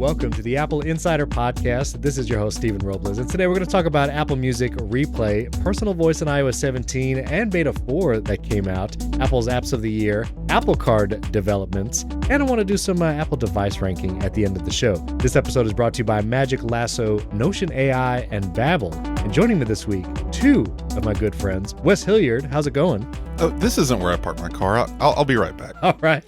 welcome to the Apple Insider Podcast. This is your host, Stephen Robles, and today we're going to talk about Apple Music Replay, personal voice in iOS 17 and Beta 4 that came out, Apple's Apps of the Year, Apple Card developments, and I want to do some Apple device ranking at the end of the show. This episode is brought to you by Magic, Lasso, Notion AI, and Babbel. And joining me this week, two of my good friends, Wes Hilliard. How's it going? Oh, this isn't where I park my car. I'll be right back. All right.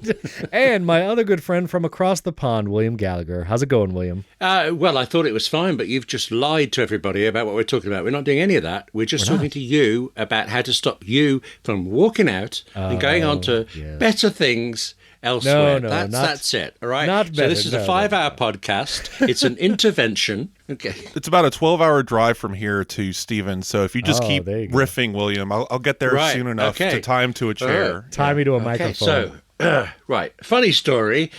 And my other good friend from across the pond, William Gallagher. How's it going, William? Well, I thought it was fine, but you've just lied to everybody about what we're talking about. We're not doing any of that. We're just talking to you about how to stop you from walking out and going on to better things elsewhere. No, that's it. All right. Not better, so this is a 5-hour podcast. It's an intervention. Okay. It's about a 12-hour drive from here to Stephen, so if you just keep riffing, William, I'll get there soon enough to tie him to a chair. Tie me to a microphone. So, right. Funny story.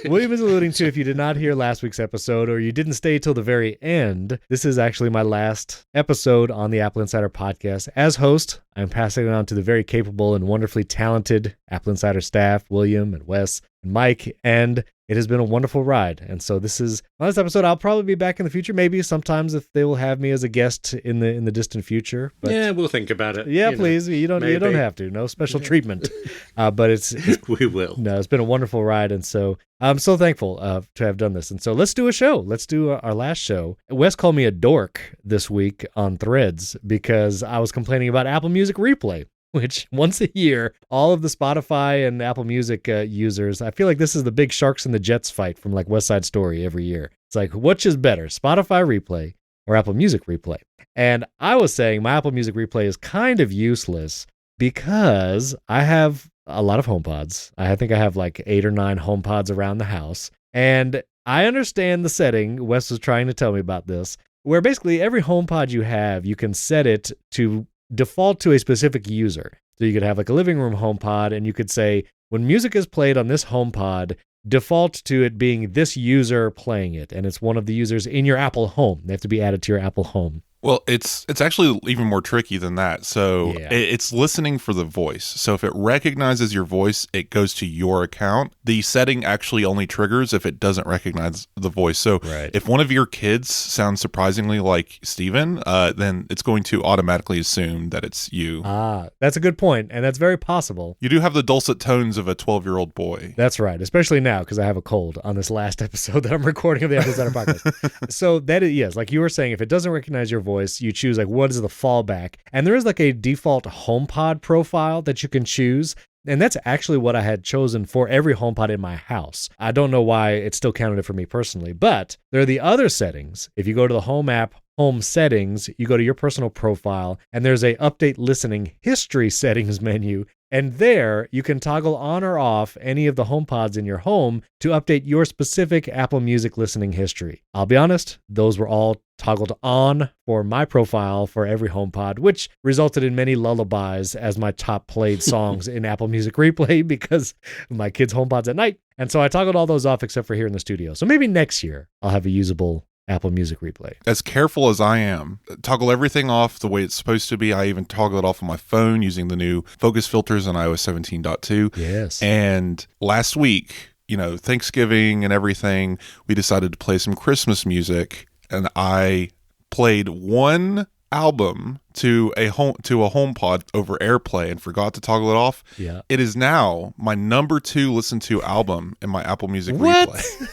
William is alluding to, if you did not hear last week's episode or you didn't stay till the very end, this is actually my last episode on the Apple Insider Podcast. As host, I'm passing it on to the very capable and wonderfully talented Apple Insider staff, William and Wes and Mike, and it has been a wonderful ride. And so this is my last episode. I'll probably be back in the future, maybe sometimes if they will have me as a guest in the distant future. But yeah, we'll think about it. Yeah, please. You don't have to. No special treatment. But it's we will. No, it's been a wonderful ride, and so I'm so thankful to have done this. And so let's do a show. Let's do our last show. Wes called me a dork this week on Threads because I was complaining about Apple Music Replay, which once a year, all of the Spotify and Apple Music users, I feel like this is the big Sharks and the Jets fight from like West Side Story every year. It's like, which is better, Spotify Replay or Apple Music Replay? And I was saying my Apple Music Replay is kind of useless because I have a lot of HomePods. I think I have like 8 or 9 HomePods around the house. And I understand the setting. Wes was trying to tell me about this, where basically every HomePod you have, you can set it to default to a specific user. So you could have like a living room HomePod, and you could say, when music is played on this HomePod, default to it being this user playing it. And it's one of the users in your Apple Home. They have to be added to your Apple Home. Well, it's actually even more tricky than that. So it's listening for the voice. So if it recognizes your voice, it goes to your account. The setting actually only triggers if it doesn't recognize the voice. So if one of your kids sounds surprisingly like Steven, then it's going to automatically assume that it's you. Ah, that's a good point, and that's very possible. You do have the dulcet tones of a 12-year-old boy. That's right, especially now because I have a cold on this last episode that I'm recording of the Apple Insider Podcast. So that is, yes, like you were saying, if it doesn't recognize your voice, you choose like what is the fallback, and there is like a default HomePod profile that you can choose, and that's actually what I had chosen for every HomePod in my house. I don't know why it still counted it for me personally, but there are the other settings. If you go to the Home app, Home settings, you go to your personal profile, and there's a update listening history settings menu. And there, you can toggle on or off any of the HomePods in your home to update your specific Apple Music listening history. I'll be honest, those were all toggled on for my profile for every HomePod, which resulted in many lullabies as my top played songs in Apple Music Replay because of my kids' HomePods at night. And so I toggled all those off except for here in the studio. So maybe next year I'll have a usable Apple Music Replay. As careful as I am, toggle everything off the way it's supposed to be. I even toggle it off on my phone using the new focus filters on iOS 17.2. Yes. And last week, Thanksgiving and everything, we decided to play some Christmas music, and I played one album to a HomePod over AirPlay and forgot to toggle it off. Yeah. It is now my number 2 listened to album in my Apple Music What? Replay.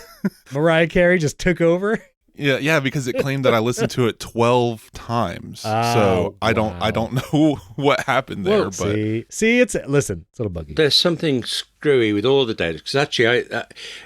Mariah Carey just took over? Yeah, because it claimed that I listened to it 12 times. So I don't know what happened there. But see, it's a little buggy. There's something screwy with all the data, because actually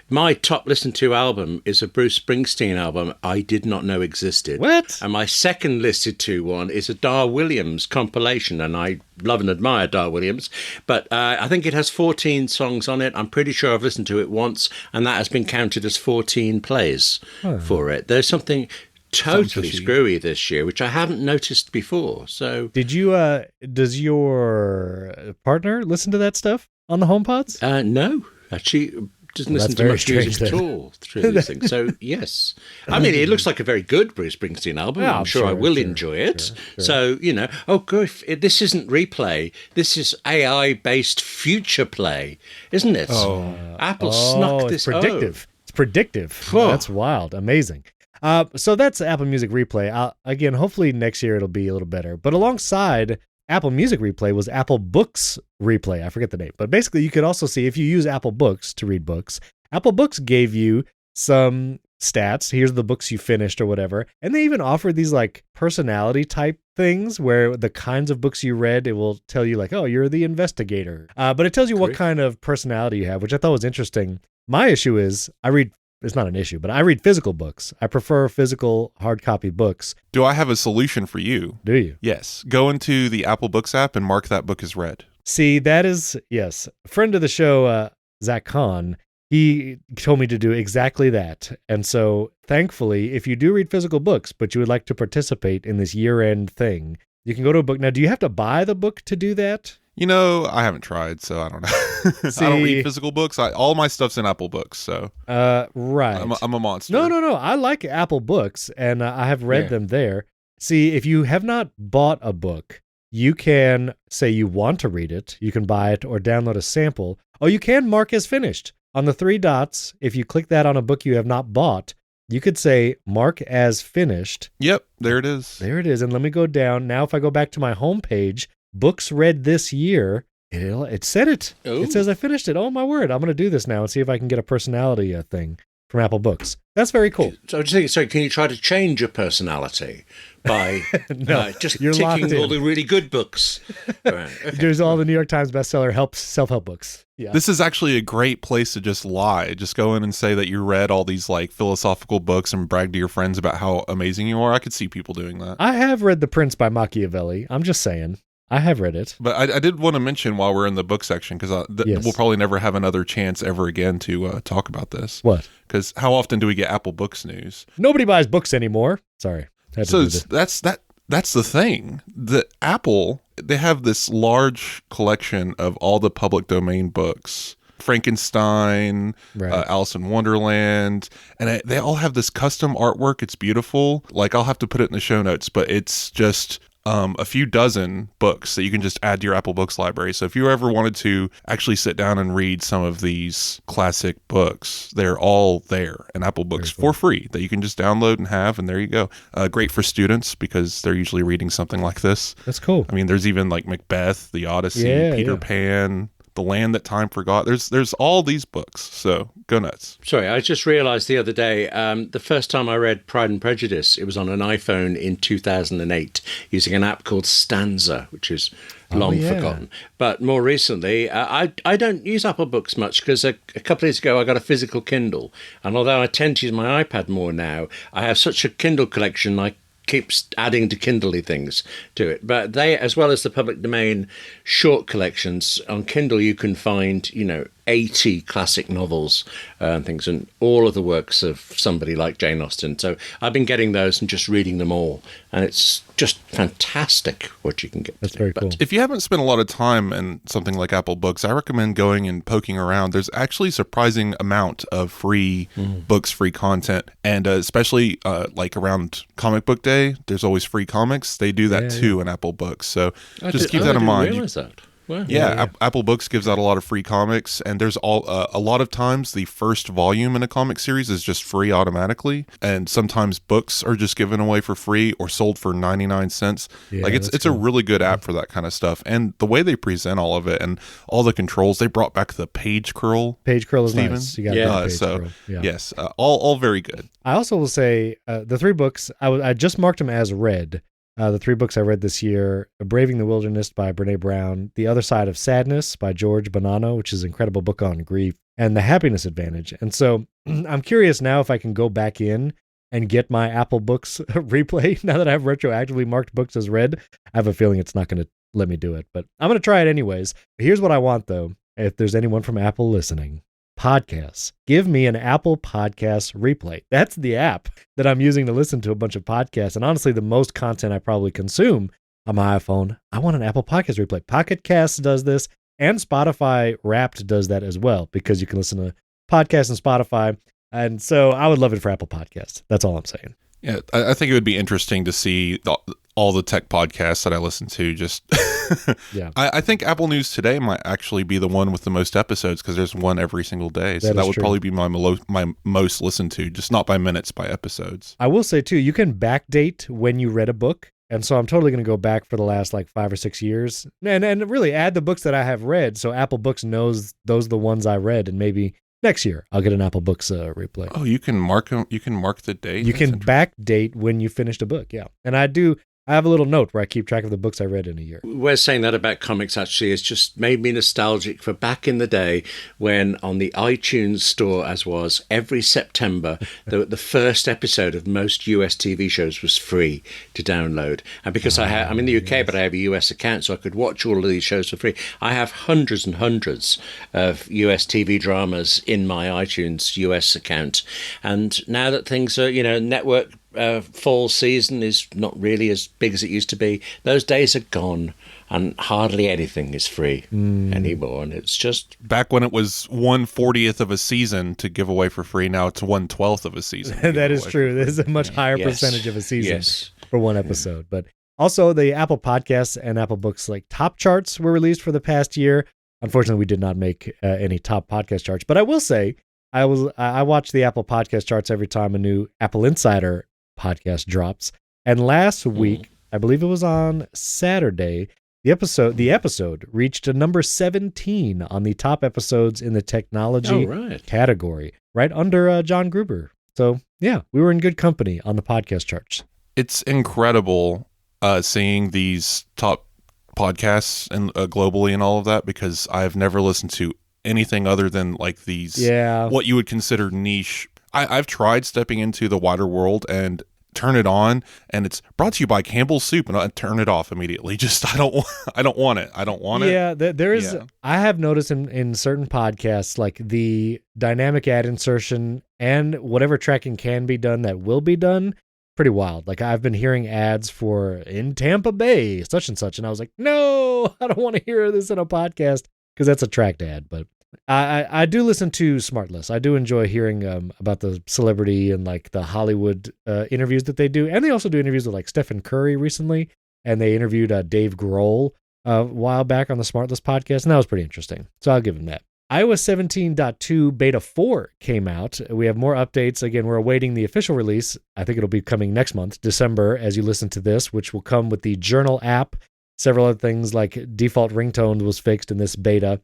my top listened to album is a Bruce Springsteen album I did not know existed. What? And my second listened to one is a Dar Williams compilation, and I love and admire Dar Williams, but I think it has 14 songs on it. I'm pretty sure I've listened to it once, and that has been counted as 14 plays for it. There's something totally screwy this year, which I haven't noticed before. So, does your partner listen to that stuff on the HomePods? No, actually. Doesn't listen to much music at all through these things. So, yes. I mean, it looks like a very good Bruce Springsteen album. I'm sure I will enjoy it. Sure. So, this isn't replay. This is AI-based future play, isn't it? Oh. Apple snuck this. It's predictive. It's predictive. That's wild. Amazing. So that's Apple Music Replay. Again, hopefully next year it'll be a little better. But alongside Apple Music Replay was Apple Books Replay. I forget the name. But basically, you could also see if you use Apple Books to read books, Apple Books gave you some stats. Here's the books you finished or whatever. And they even offered these like personality type things where the kinds of books you read, it will tell you like, oh, you're the investigator. But it tells you what kind of personality you have, which I thought was interesting. My issue is it's not an issue, but I read physical books. I prefer physical hard copy books. Do I have a solution for you? Do you? Yes. Go into the Apple Books app and mark that book as read. See, that is, yes. A friend of the show, Zach Kahn, he told me to do exactly that. And so thankfully, if you do read physical books, but you would like to participate in this year-end thing, you can go to a book. Now, do you have to buy the book to do that? I haven't tried, so I don't know. See, I don't read physical books. All my stuff's in Apple Books, so right. I'm a monster. No. I like Apple Books, and I have read them there. See, if you have not bought a book, you can say you want to read it. You can buy it or download a sample. Oh, you can mark as finished. On the 3 dots, if you click that on a book you have not bought, you could say mark as finished. Yep, there it is. There it is. And let me go down. Now, if I go back to my homepage, books read this year, it said it. Ooh. It says I finished it. Oh, my word. I'm going to do this now and see if I can get a personality thing from Apple Books. That's very cool. So I was thinking, can you try to change your personality by just ticking all the really good books? Right. There's all the New York Times bestseller self-help books. Yeah. This is actually a great place to just lie. Just go in and say that you read all these like philosophical books and brag to your friends about how amazing you are. I could see people doing that. I have read The Prince by Machiavelli. I'm just saying. I have read it. But I did want to mention while we're in the book section, because we'll probably never have another chance ever again to talk about this. What? Because how often do we get Apple Books news? Nobody buys books anymore. Sorry. So that's the thing. The Apple, they have this large collection of all the public domain books. Frankenstein, Alice in Wonderland, and they all have this custom artwork. It's beautiful. Like, I'll have to put it in the show notes, but it's just a few dozen books that you can just add to your Apple Books library. So if you ever wanted to actually sit down and read some of these classic books, they're all there in Apple Books for free that you can just download and have, and there you go. Great for students because they're usually reading something like this. That's cool. I mean, there's even like Macbeth, The Odyssey, Peter Pan, The Land That Time Forgot. There's all these books, so go nuts. Sorry, I just realized the other day, the first time I read Pride and Prejudice, it was on an iPhone in 2008 using an app called Stanza, which is long forgotten. But more recently, I don't use Apple Books much because a couple of years ago I got a physical Kindle. And although I tend to use my iPad more now, I have such a Kindle collection, I keeps adding to Kindle-y things to it. But they, as well as the public domain short collections, on Kindle you can find, 80 classic novels and things, and all of the works of somebody like Jane Austen. So I've been getting those and just reading them all. And it's just fantastic what you can get. That's very cool. If you haven't spent a lot of time in something like Apple Books, I recommend going and poking around. There's actually a surprising amount of free books, free content. And especially like around Comic Book Day, there's always free comics. They do that too in Apple Books. So just keep that in mind. I didn't realize that. Wow. Yeah, Apple Books gives out a lot of free comics, and there's a lot of times the first volume in a comic series is just free automatically, and sometimes books are just given away for free or sold for 99 cents. Like it's cool. A really good app for that kind of stuff, and the way they present all of it and all the controls, they brought back the page curl. Page curl is Steven. nice. You got page so curl. Yeah. Yes, all very good. I also will say the 3 books I just marked them as read. The 3 books I read this year: Braving the Wilderness by Brene Brown, The Other Side of Sadness by George Bonanno, which is an incredible book on grief, and The Happiness Advantage. And so I'm curious now if I can go back in and get my Apple Books replay now that I've retroactively marked books as read. I have a feeling it's not going to let me do it, but I'm going to try it anyways. Here's what I want, though, if there's anyone from Apple listening. Podcasts. Give me an Apple Podcast replay. That's the app that I'm using to listen to a bunch of podcasts. And honestly, the most content I probably consume on my iPhone. I want an Apple Podcast replay. Pocket Casts does this, and Spotify Wrapped does that as well, because you can listen to podcasts on Spotify. And so I would love it for Apple Podcasts. That's all I'm saying. Yeah, I think it would be interesting to see all the tech podcasts that I listen to. Just Yeah. I think Apple News Today might actually be the one with the most episodes because there's one every single day. So that would probably be my most listened to, just not by minutes, by episodes. I will say too, you can backdate when you read a book. And so I'm totally going to go back for the last like 5 or 6 years and really add the books that I have read. So Apple Books knows those are the ones I read. And maybe next year I'll get an Apple Books replay. Oh, you can mark them. You can mark the date. You can backdate when you finished a book. Yeah. And I have a little note where I keep track of the books I read in a year. We're saying that about comics, actually. It's just made me nostalgic for back in the day when on the iTunes store, as was, every September, the first episode of most US TV shows was free to download. And because I'm in the UK, but I have a US account, so I could watch all of these shows for free. I have hundreds and hundreds of US TV dramas in my iTunes US account. And now that things are, network fall season is not really as big as it used to be. Those days are gone, and hardly anything is free anymore. And it's just back when it was 1/40th of a season to give away for free. Now it's 1/12th of a season. That is true. There's a much higher percentage of a season for one episode. But also the Apple Podcasts and Apple Books like top charts were released for the past year. Unfortunately, we did not make any top podcast charts. But I will say I watch the Apple Podcast charts every time a new AppleInsider podcast drops. And last week, I believe it was on Saturday, the episode reached a number 17 on the top episodes in the technology category, right under John Gruber. So yeah, we were in good company on the podcast charts. It's incredible seeing these top podcasts and globally and all of that, because I've never listened to anything other than like these, what you would consider niche. I've tried stepping into the wider world and turn it on, and it's brought to you by Campbell's Soup, and I turn it off immediately. Just I don't want it. I don't want it. Yeah, there is. Yeah. I have noticed in certain podcasts, like the dynamic ad insertion and whatever tracking can be done that will be done, pretty wild. Like I've been hearing ads for in Tampa Bay, such and such, and I was like, no, I don't want to hear this in a podcast because that's a tracked ad. But I do listen to Smartless. I do enjoy hearing about the celebrity and like the Hollywood interviews that they do. And they also do interviews with like Stephen Curry recently. And they interviewed Dave Grohl a while back on the Smartless podcast. And that was pretty interesting. So I'll give him that. iOS 17.2 Beta 4 came out. We have more updates. Again, we're awaiting the official release. I think it'll be coming next month, December, as you listen to this, which will come with the Journal app. Several other things like default ringtone was fixed in this beta.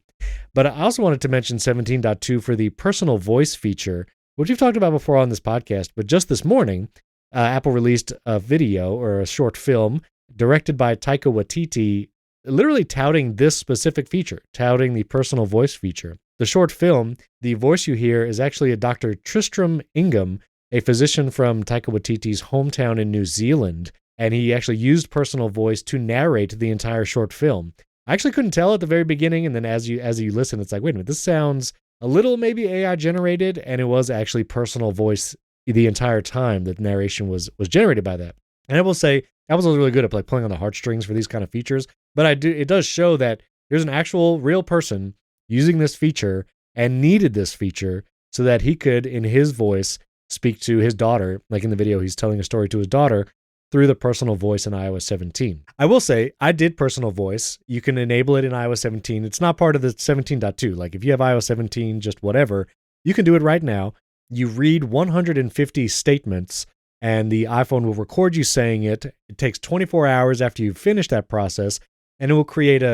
But I also wanted to mention 17.2 for the personal voice feature, which we've talked about before on this podcast. But just this morning, Apple released a video or a short film directed by Taika Waititi, literally touting this specific feature, touting the personal voice feature. The short film, the voice you hear is actually a Dr. Tristram Ingham, a physician from Taika Waititi's hometown in New Zealand. And he actually used personal voice to narrate the entire short film. I actually couldn't tell at the very beginning, and then as you listen, it's like, wait a minute, this sounds a little maybe AI generated, and it was actually personal voice the entire time that the narration was generated by that. And I will say, Apple's really good at like pulling on the heartstrings for these kind of features, but it does show that there's an actual real person using this feature and needed this feature so that he could, in his voice, speak to his daughter. Like in the video, he's telling a story to his daughter through the personal voice in iOS 17. I will say, I did personal voice. You can enable it in iOS 17. It's not part of the 17.2. Like if you have iOS 17, just whatever, you can do it right now. You read 150 statements and the iPhone will record you saying it. It takes 24 hours after you finish that process, and it will create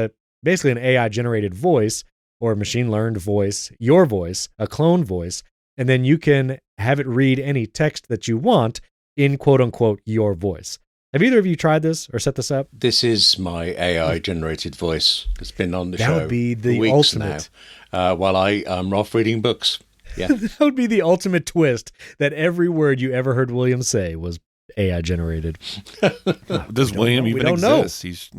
basically an AI generated voice or a machine learned voice, your voice, a clone voice, and then you can have it read any text that you want in quote-unquote your voice. Have either of you tried this or set this up? This is my AI-generated voice. It's been on the show That would be the weeks ultimate. Now, while I am off reading books. Yeah. That would be the ultimate twist, that every word you ever heard William say was AI-generated. Does William even exist? He's,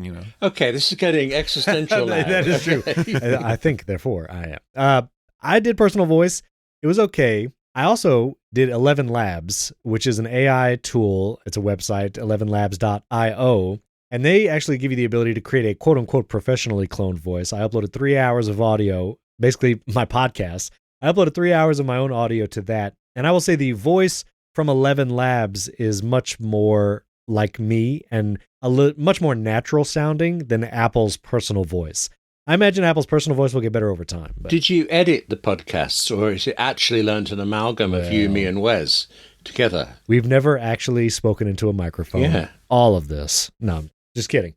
Okay, this is getting existential now. That is true. I think, therefore, I am. I did personal voice. It was okay. I also did 11 Labs, which is an AI tool. It's a website, 11labs.io, and they actually give you the ability to create a quote-unquote professionally cloned voice. I uploaded 3 hours of audio, basically my podcast. I uploaded 3 hours of my own audio to that, and I will say the voice from 11 Labs is much more like me and much more natural sounding than Apple's personal voice. I imagine Apple's personal voice will get better over time. But. Did you edit the podcasts, or is it actually learned an amalgam of you, me, and Wes together? We've never actually spoken into a microphone. Yeah. All of this. No, just kidding.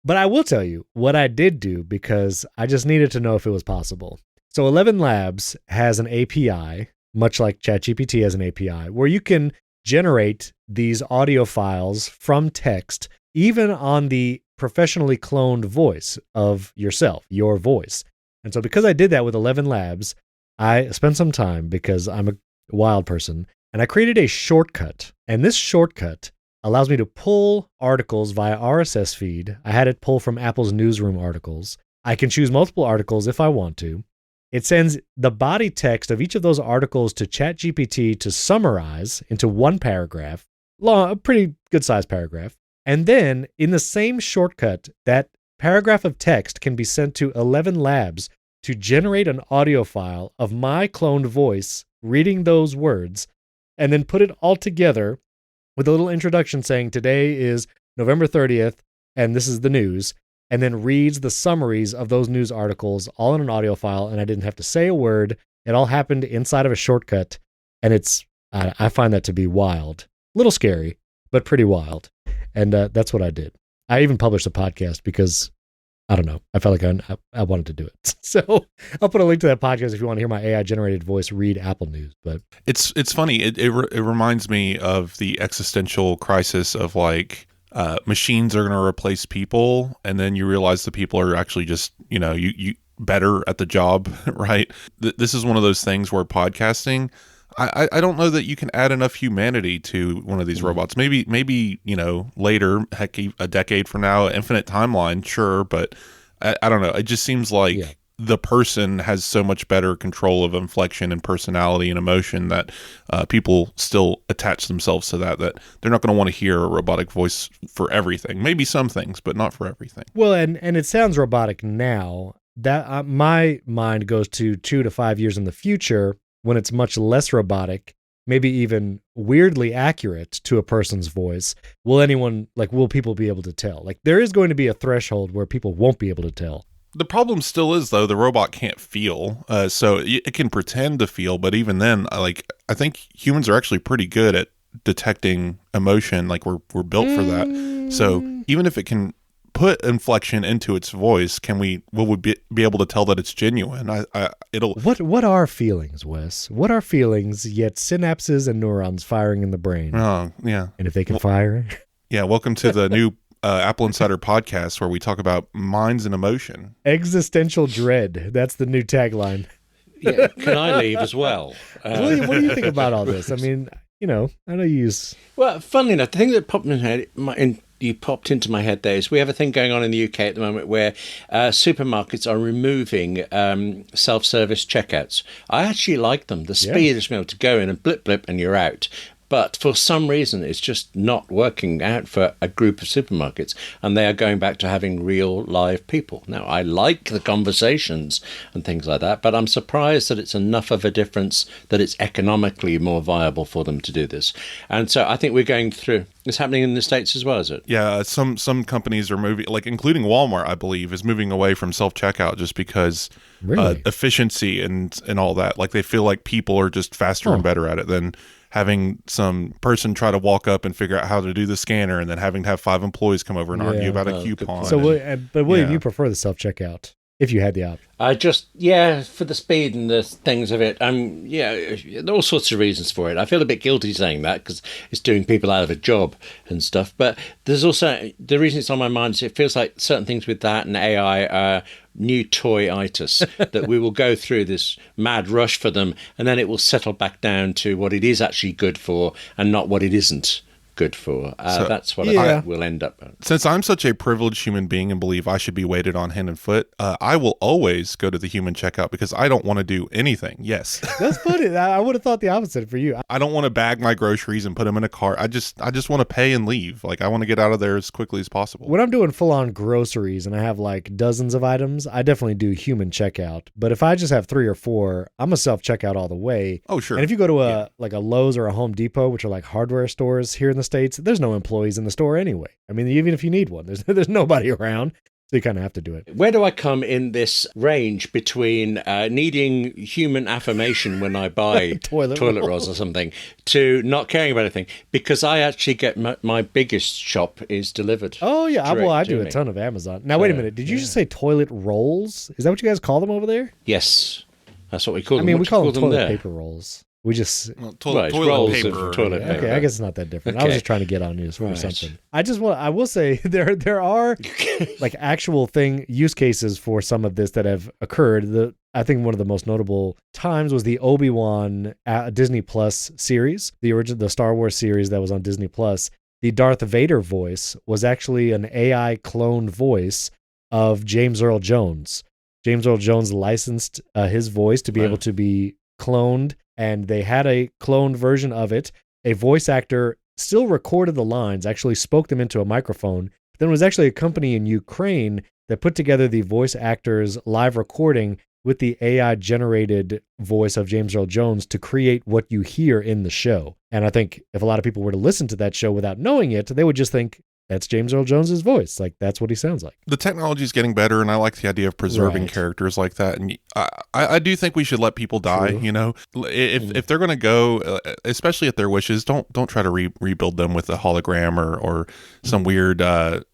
But I will tell you what I did do because I just needed to know if it was possible. So 11 Labs has an API, much like ChatGPT has an API, where you can generate these audio files from text, even on the professionally cloned voice of yourself, your voice. And so because I did that with 11 Labs, I spent some time because I'm a wild person, and I created a shortcut. And this shortcut allows me to pull articles via RSS feed. I had it pull from Apple's newsroom articles. I can choose multiple articles if I want to. It sends the body text of each of those articles to ChatGPT to summarize into one paragraph, long, a pretty good sized paragraph. And then in the same shortcut, that paragraph of text can be sent to 11 Labs to generate an audio file of my cloned voice reading those words, and then put it all together with a little introduction saying today is November 30th, and this is the news, and then reads the summaries of those news articles all in an audio file, and I didn't have to say a word. It all happened inside of a shortcut, and I find that to be wild. A little scary, but pretty wild. And that's what I did. I even published a podcast because, I don't know, I felt like I wanted to do it. So I'll put a link to that podcast if you want to hear my AI-generated voice read Apple News. But it's funny. It reminds me of the existential crisis of like, machines are going to replace people, and then you realize the people are actually just, you better at the job, right? This is one of those things where podcasting, I don't know that you can add enough humanity to one of these robots. Maybe later, heck, a decade from now, infinite timeline, sure, but I don't know. It just seems like the person has so much better control of inflection and personality and emotion that people still attach themselves to that they're not going to want to hear a robotic voice for everything. Maybe some things, but not for everything. Well, and it sounds robotic now. That my mind goes to 2 to 5 years in the future when it's much less robotic, maybe even weirdly accurate to a person's voice. Will people be able to tell? Like, there is going to be a threshold where people won't be able to tell. The problem still is, though, the robot can't feel, so it can pretend to feel, but even then, I think humans are actually pretty good at detecting emotion. Like, we're built for that. So even if it can put inflection into its voice, will we be able to tell that it's genuine? What are feelings, Wes? What are feelings, yet synapses and neurons firing in the brain? Oh, yeah. And if they can fire? Yeah, welcome to the new AppleInsider podcast where we talk about minds and emotion. Existential dread. That's the new tagline. Yeah, can I leave as well? What do you think about all this? I mean, I know you use... Well, funnily enough, the thing that popped you popped into my head there is we have a thing going on in the UK at the moment where supermarkets are removing self-service checkouts. I actually like them. The speed is being able to go in and blip, blip, and you're out. But for some reason, it's just not working out for a group of supermarkets, and they are going back to having real live people. Now, I like the conversations and things like that, but I'm surprised that it's enough of a difference that it's economically more viable for them to do this. And so I think we're going through... It's happening in the States as well, is it? Yeah, some companies are moving, like including Walmart, I believe, is moving away from self-checkout just because efficiency and all that. Like, they feel like people are just faster and better at it than having some person try to walk up and figure out how to do the scanner and then having to have 5 employees come over and argue about a coupon. So, but William, you prefer the self-checkout if you had the option? For the speed and the things of it. There are all sorts of reasons for it. I feel a bit guilty saying that because it's doing people out of a job and stuff. But there's also, the reason it's on my mind is it feels like certain things with that and AI are new toy-itis, that we will go through this mad rush for them and then it will settle back down to what it is actually good for and not what it isn't good for. That's what I think we'll end up at. Since I'm such a privileged human being and believe I should be weighted on hand and foot, I will always go to the human checkout because I don't want to do anything. Yes. That's funny. I would have thought the opposite for you. I don't want to bag my groceries and put them in a cart. I just want to pay and leave. Like, I want to get out of there as quickly as possible. When I'm doing full-on groceries and I have like dozens of items, I definitely do human checkout. But if I just have 3 or 4, I'm a self-checkout all the way. Oh, sure. And if you go to a Lowe's or a Home Depot, which are like hardware stores here in the states, there's no employees in the store anyway. I mean, even if you need one, there's nobody around. So you kind of have to do it. Where do I come in this range between needing human affirmation when I buy toilet rolls or something to not caring about anything? Because I actually get my biggest shop is delivered. Oh, yeah. Well, I do a ton of Amazon. Now, wait a minute. Did you just say toilet rolls? Is that what you guys call them over there? Yes. That's what we call them. I mean, we call them toilet paper rolls. We just toilet paper. Toilet paper. Okay, I guess it's not that different. I was just trying to get on news for something. I will say there are like actual use cases for some of this that have occurred. I think one of the most notable times was the Obi-Wan Disney Plus series, the Star Wars series that was on Disney Plus. The Darth Vader voice was actually an AI cloned voice of James Earl Jones. James Earl Jones licensed his voice to be able to be cloned, and they had a cloned version of it. A voice actor still recorded the lines, actually spoke them into a microphone. Then it was actually a company in Ukraine that put together the voice actor's live recording with the AI-generated voice of James Earl Jones to create what you hear in the show. And I think if a lot of people were to listen to that show without knowing it, they would just think, that's James Earl Jones's voice. Like, that's what he sounds like. The technology is getting better, and I like the idea of preserving characters like that. And I do think we should let people die. True. You know, if they're going to go, especially at their wishes, don't try to rebuild them with a hologram or some weird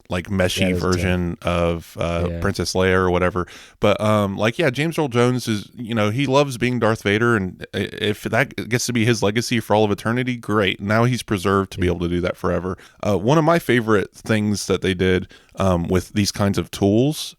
like meshy version of Princess Leia or whatever. But James Earl Jones is, he loves being Darth Vader, and if that gets to be his legacy for all of eternity, great. Now he's preserved to be able to do that forever. One of my favorite things that they did with these kinds of tools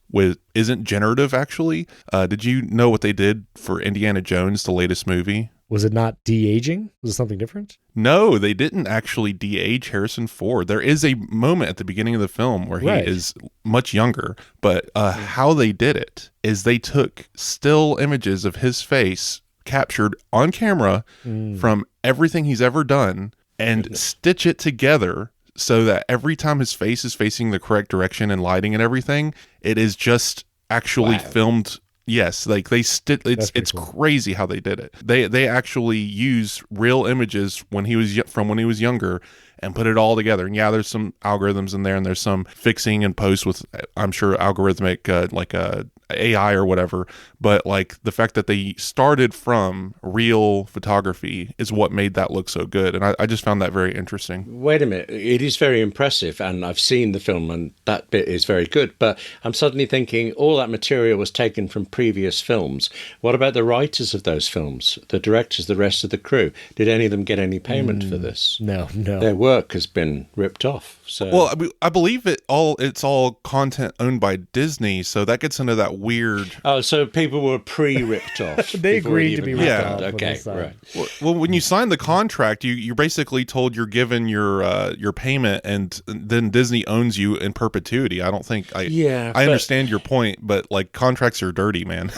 isn't generative, actually. Did you know what they did for Indiana Jones, the latest movie? Was it not de-aging? Was it something different? No, they didn't actually de-age Harrison Ford. There is a moment at the beginning of the film where he is much younger, but how they did it is they took still images of his face captured on camera from everything he's ever done and stitch it together so that every time his face is facing the correct direction and lighting and everything, it is just actually filmed. Yes, like it's cool. Crazy how they did it. They actually use real images when he was younger and put it all together. And yeah, there's some algorithms in there, and there's some fixing and post with, I'm sure, algorithmic AI or whatever. But like the fact that they started from real photography is what made that look so good. And I just found that very interesting. Wait a minute. It is very impressive. And I've seen the film, and that bit is very good. But I'm suddenly thinking all that material was taken from previous films. What about the writers of those films, the directors, the rest of the crew? Did any of them get any payment for this? No. Their work has been ripped off. So, well, I believe it's all content owned by Disney, so that gets into that weird. Oh, so people were pre-ripped off. They agreed to be ripped off. Okay, right. Well, when you sign the contract, you're basically told you're given your payment, and then Disney owns you in perpetuity. I don't think I understand your point, but like contracts are dirty, man.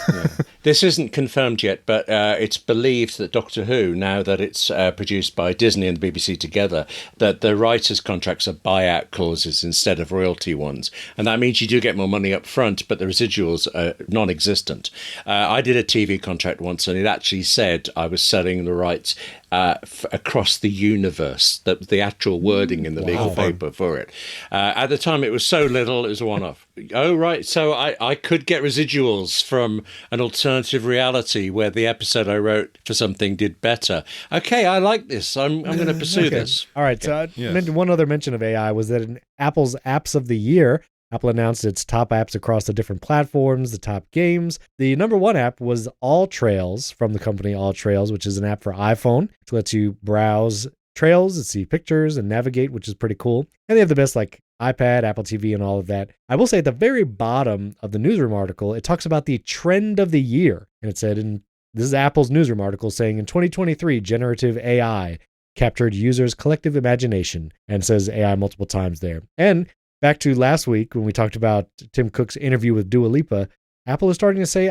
This isn't confirmed yet, but it's believed that Doctor Who, now that it's produced by Disney and the BBC together, that the writers' contracts are buyout clauses instead of royalty ones. And that means you do get more money up front, but the residuals are non-existent. I did a TV contract once, and it actually said I was selling the rights across the universe, the actual wording in the legal paper for it. At the time, it was so little, it was a one-off. Oh, right. So I could get residuals from an alternative reality where the episode I wrote for something did better. Okay, I like this. I'm going to pursue this. All right. So one other mention of AI was that in Apple's Apps of the Year, Apple announced its top apps across the different platforms, the top games. The number one app was All Trails from the company All Trails, which is an app for iPhone, which lets you browse trails and see pictures and navigate, which is pretty cool. And they have the best like iPad, Apple TV, and all of that. I will say at the very bottom of the newsroom article, it talks about the trend of the year. And it said, this is Apple's newsroom article saying in 2023, generative AI captured users' collective imagination, and says AI multiple times there. And back to last week when we talked about Tim Cook's interview with Dua Lipa, Apple is starting to say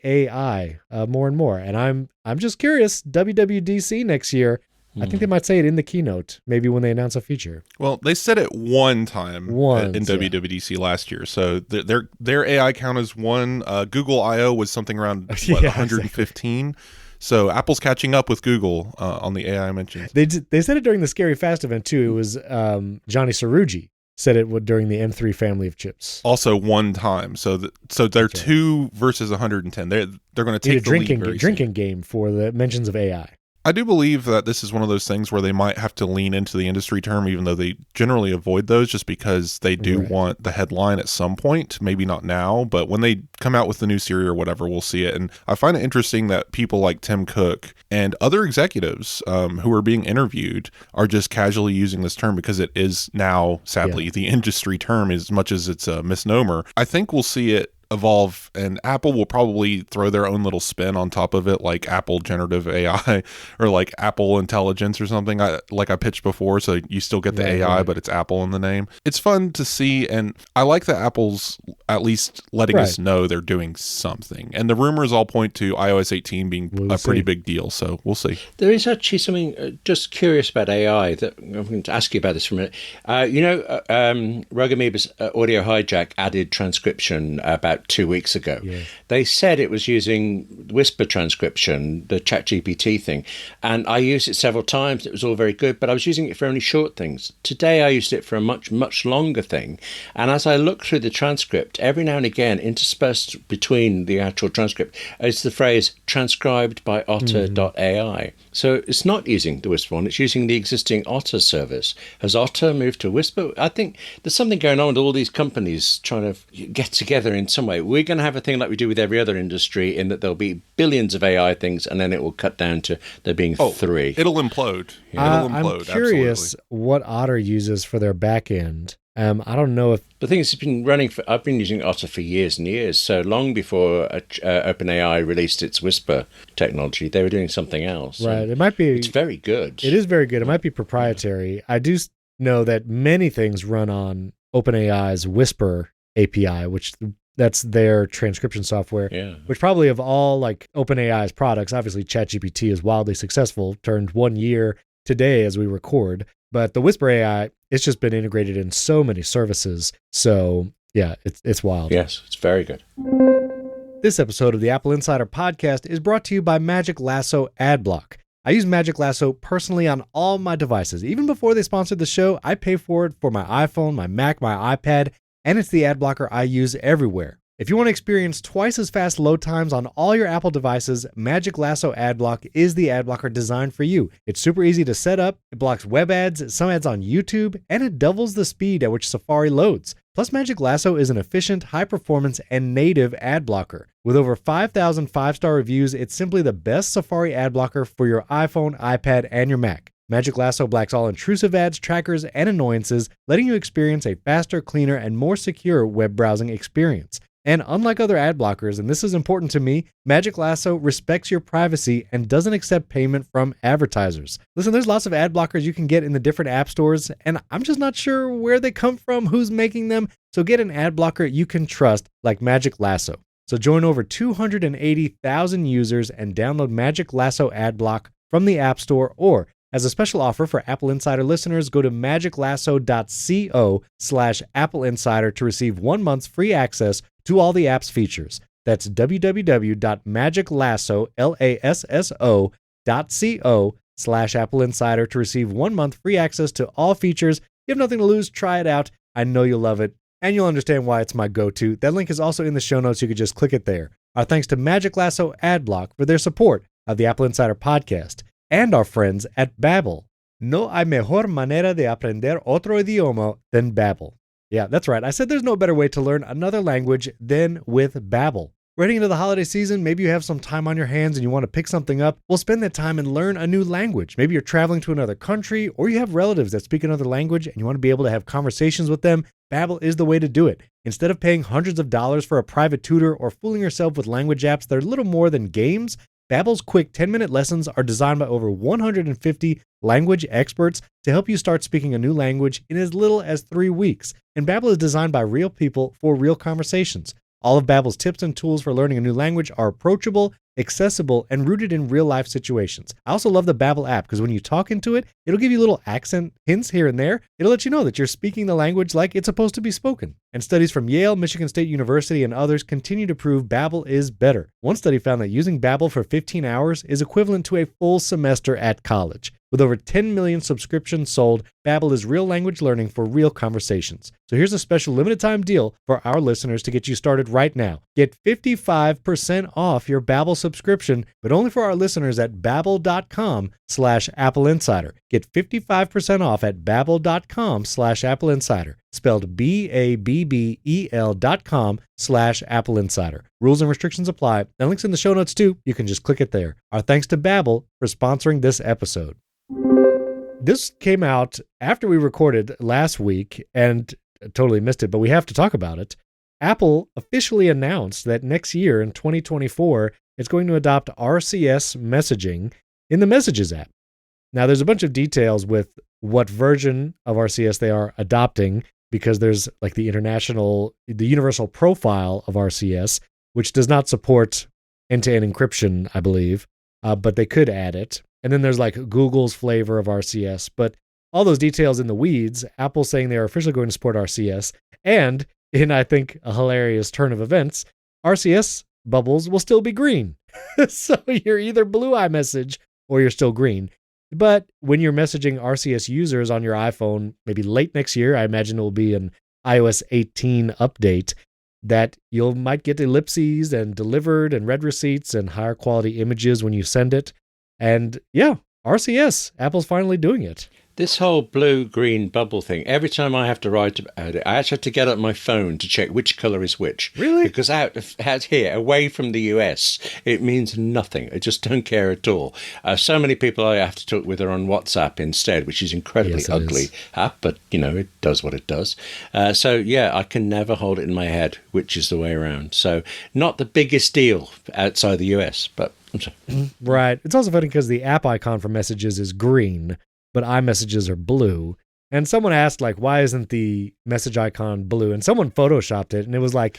AI more and more. And I'm just curious, WWDC next year, I think they might say it in the keynote, maybe when they announce a feature. Well, they said it one time in WWDC last year. So their AI count is one. Google I/O was something around 115. Exactly. So Apple's catching up with Google on the AI mentions. They said it during the Scary Fast event too. It was Johnny Cerrugi said it would during the M3 family of chips. Also one time. So they're 2 versus 110. They're going to take the lead drinking game for the mentions of AI. I do believe that this is one of those things where they might have to lean into the industry term, even though they generally avoid those just because they do want the headline at some point. Maybe not now, but when they come out with the new Siri or whatever, we'll see it. And I find it interesting that people like Tim Cook and other executives who are being interviewed are just casually using this term because it is now, sadly, the industry term as much as it's a misnomer. I think we'll see it evolve, and Apple will probably throw their own little spin on top of it, like Apple Generative AI or like Apple Intelligence or something, like I pitched before. So you still get the AI, but it's Apple in the name. It's fun to see, and I like that Apple's at least letting us know they're doing something. And the rumors all point to iOS 18 being a pretty big deal, so we'll see. There is actually something just curious about AI that I'm going to ask you about this for a minute. Rogue Amoeba's Audio Hijack added transcription about 2 weeks ago. They said it was using whisper transcription, the ChatGPT thing, and I used it several times. It was all very good, but I was using it for only short things. Today I used it for a much longer thing, and as I look through the transcript, every now and again, interspersed between the actual transcript, is the phrase transcribed by Otter.ai. So it's not using the Whisper one, it's using the existing Otter service. Has Otter moved to Whisper? I think there's something going on with all these companies trying to get together in some way. We're going to have a thing like we do with every other industry, in that there'll be billions of AI things, and then it will cut down to there being 3. It'll implode. I'm curious what Otter uses for their back end. I don't know if the thing is, I've been using Otter for years and years. So long before OpenAI released its Whisper technology, they were doing something else. Right. It might be. It's very good. It is very good. It might be proprietary. I do know that many things run on OpenAI's Whisper API, which that's their transcription software. Which probably of all like OpenAI's products, obviously ChatGPT is wildly successful. Turned 1 year today as we record. But the Whisper AI, it's just been integrated in so many services. So yeah, it's wild. Yes, it's very good. This episode of the Apple Insider podcast is brought to you by Magic Lasso Adblock. I use Magic Lasso personally on all my devices. Even before they sponsored the show, I pay for it for my iPhone, my Mac, my iPad, and it's the ad blocker I use everywhere. If you want to experience twice as fast load times on all your Apple devices, Magic Lasso Adblock is the ad blocker designed for you. It's super easy to set up, it blocks web ads, some ads on YouTube, and it doubles the speed at which Safari loads. Plus, Magic Lasso is an efficient, high-performance, and native ad blocker. With over 5,000 five-star reviews, it's simply the best Safari ad blocker for your iPhone, iPad, and your Mac. Magic Lasso blocks all intrusive ads, trackers, and annoyances, letting you experience a faster, cleaner, and more secure web browsing experience. And unlike other ad blockers, and this is important to me, Magic Lasso respects your privacy and doesn't accept payment from advertisers. Listen, there's lots of ad blockers you can get in the different app stores, and I'm just not sure where they come from, who's making them, so get an ad blocker you can trust like Magic Lasso. So join over 280,000 users and download Magic Lasso Adblock from the App Store, or as a special offer for Apple Insider listeners, go to magiclasso.co/Apple Insider to receive 1 month's free access to all the app's features. That's www.magiclasso.co/Apple Insider to receive 1 month free access to all features. You have nothing to lose. Try it out. I know you'll love it, and you'll understand why it's my go-to. That link is also in the show notes. You could just click it there. Our thanks to Magic Lasso Adblock for their support of the Apple Insider podcast, and our friends at Babbel. No hay mejor manera de aprender otro idioma than Babbel. Yeah, that's right. I said there's no better way to learn another language than with Babbel. We're heading into the holiday season. Maybe you have some time on your hands and you want to pick something up. Well, spend that time and learn a new language. Maybe you're traveling to another country, or you have relatives that speak another language and you want to be able to have conversations with them. Babbel is the way to do it. Instead of paying hundreds of dollars for a private tutor or fooling yourself with language apps that are little more than games, Babbel's quick 10-minute lessons are designed by over 150 language experts to help you start speaking a new language in as little as 3 weeks. And Babbel is designed by real people for real conversations. All of Babbel's tips and tools for learning a new language are approachable, accessible, and rooted in real-life situations. I also love the Babbel app because when you talk into it, it'll give you little accent hints here and there. It'll let you know that you're speaking the language like it's supposed to be spoken. And studies from Yale, Michigan State University, and others continue to prove Babbel is better. One study found that using Babbel for 15 hours is equivalent to a full semester at college. With over 10 million subscriptions sold, Babbel is real language learning for real conversations. So here's a special limited time deal for our listeners to get you started right now. Get 55% off your Babbel subscription, but only for our listeners at babbel.com/AppleInsider. Get 55% off at babbel.com/AppleInsider. Spelled BABBEL.com/AppleInsider. Rules and restrictions apply. And links in the show notes too. You can just click it there. Our thanks to Babbel for sponsoring this episode. This came out after we recorded last week and totally missed it, but we have to talk about it. Apple officially announced that next year in 2024, it's going to adopt RCS messaging in the Messages app. Now, there's a bunch of details with what version of RCS they are adopting, because there's like the universal profile of RCS, which does not support end-to-end encryption, I believe, but they could add it. And then there's like Google's flavor of RCS, but all those details in the weeds. Apple saying they are officially going to support RCS, and in, I think, a hilarious turn of events, RCS bubbles will still be green. So you're either blue iMessage or you're still green. But when you're messaging RCS users on your iPhone, maybe late next year, I imagine it will be an iOS 18 update, that you might get ellipses and delivered and read receipts and higher quality images when you send it. And yeah, RCS, Apple's finally doing it. This whole blue-green bubble thing, every time I have to write about it, I actually have to get up my phone to check which colour is which. Really? Because out here, away from the US, it means nothing. I just don't care at all. So many people I have to talk with are on WhatsApp instead, which is incredibly ugly app, but, it does what it does. So, yeah, I can never hold it in my head, which is the way around. So, not the biggest deal outside the US, but... Right. It's also funny because the app icon for Messages is green, but iMessages are blue. And someone asked, like, why isn't the message icon blue? And someone photoshopped it, and it was like,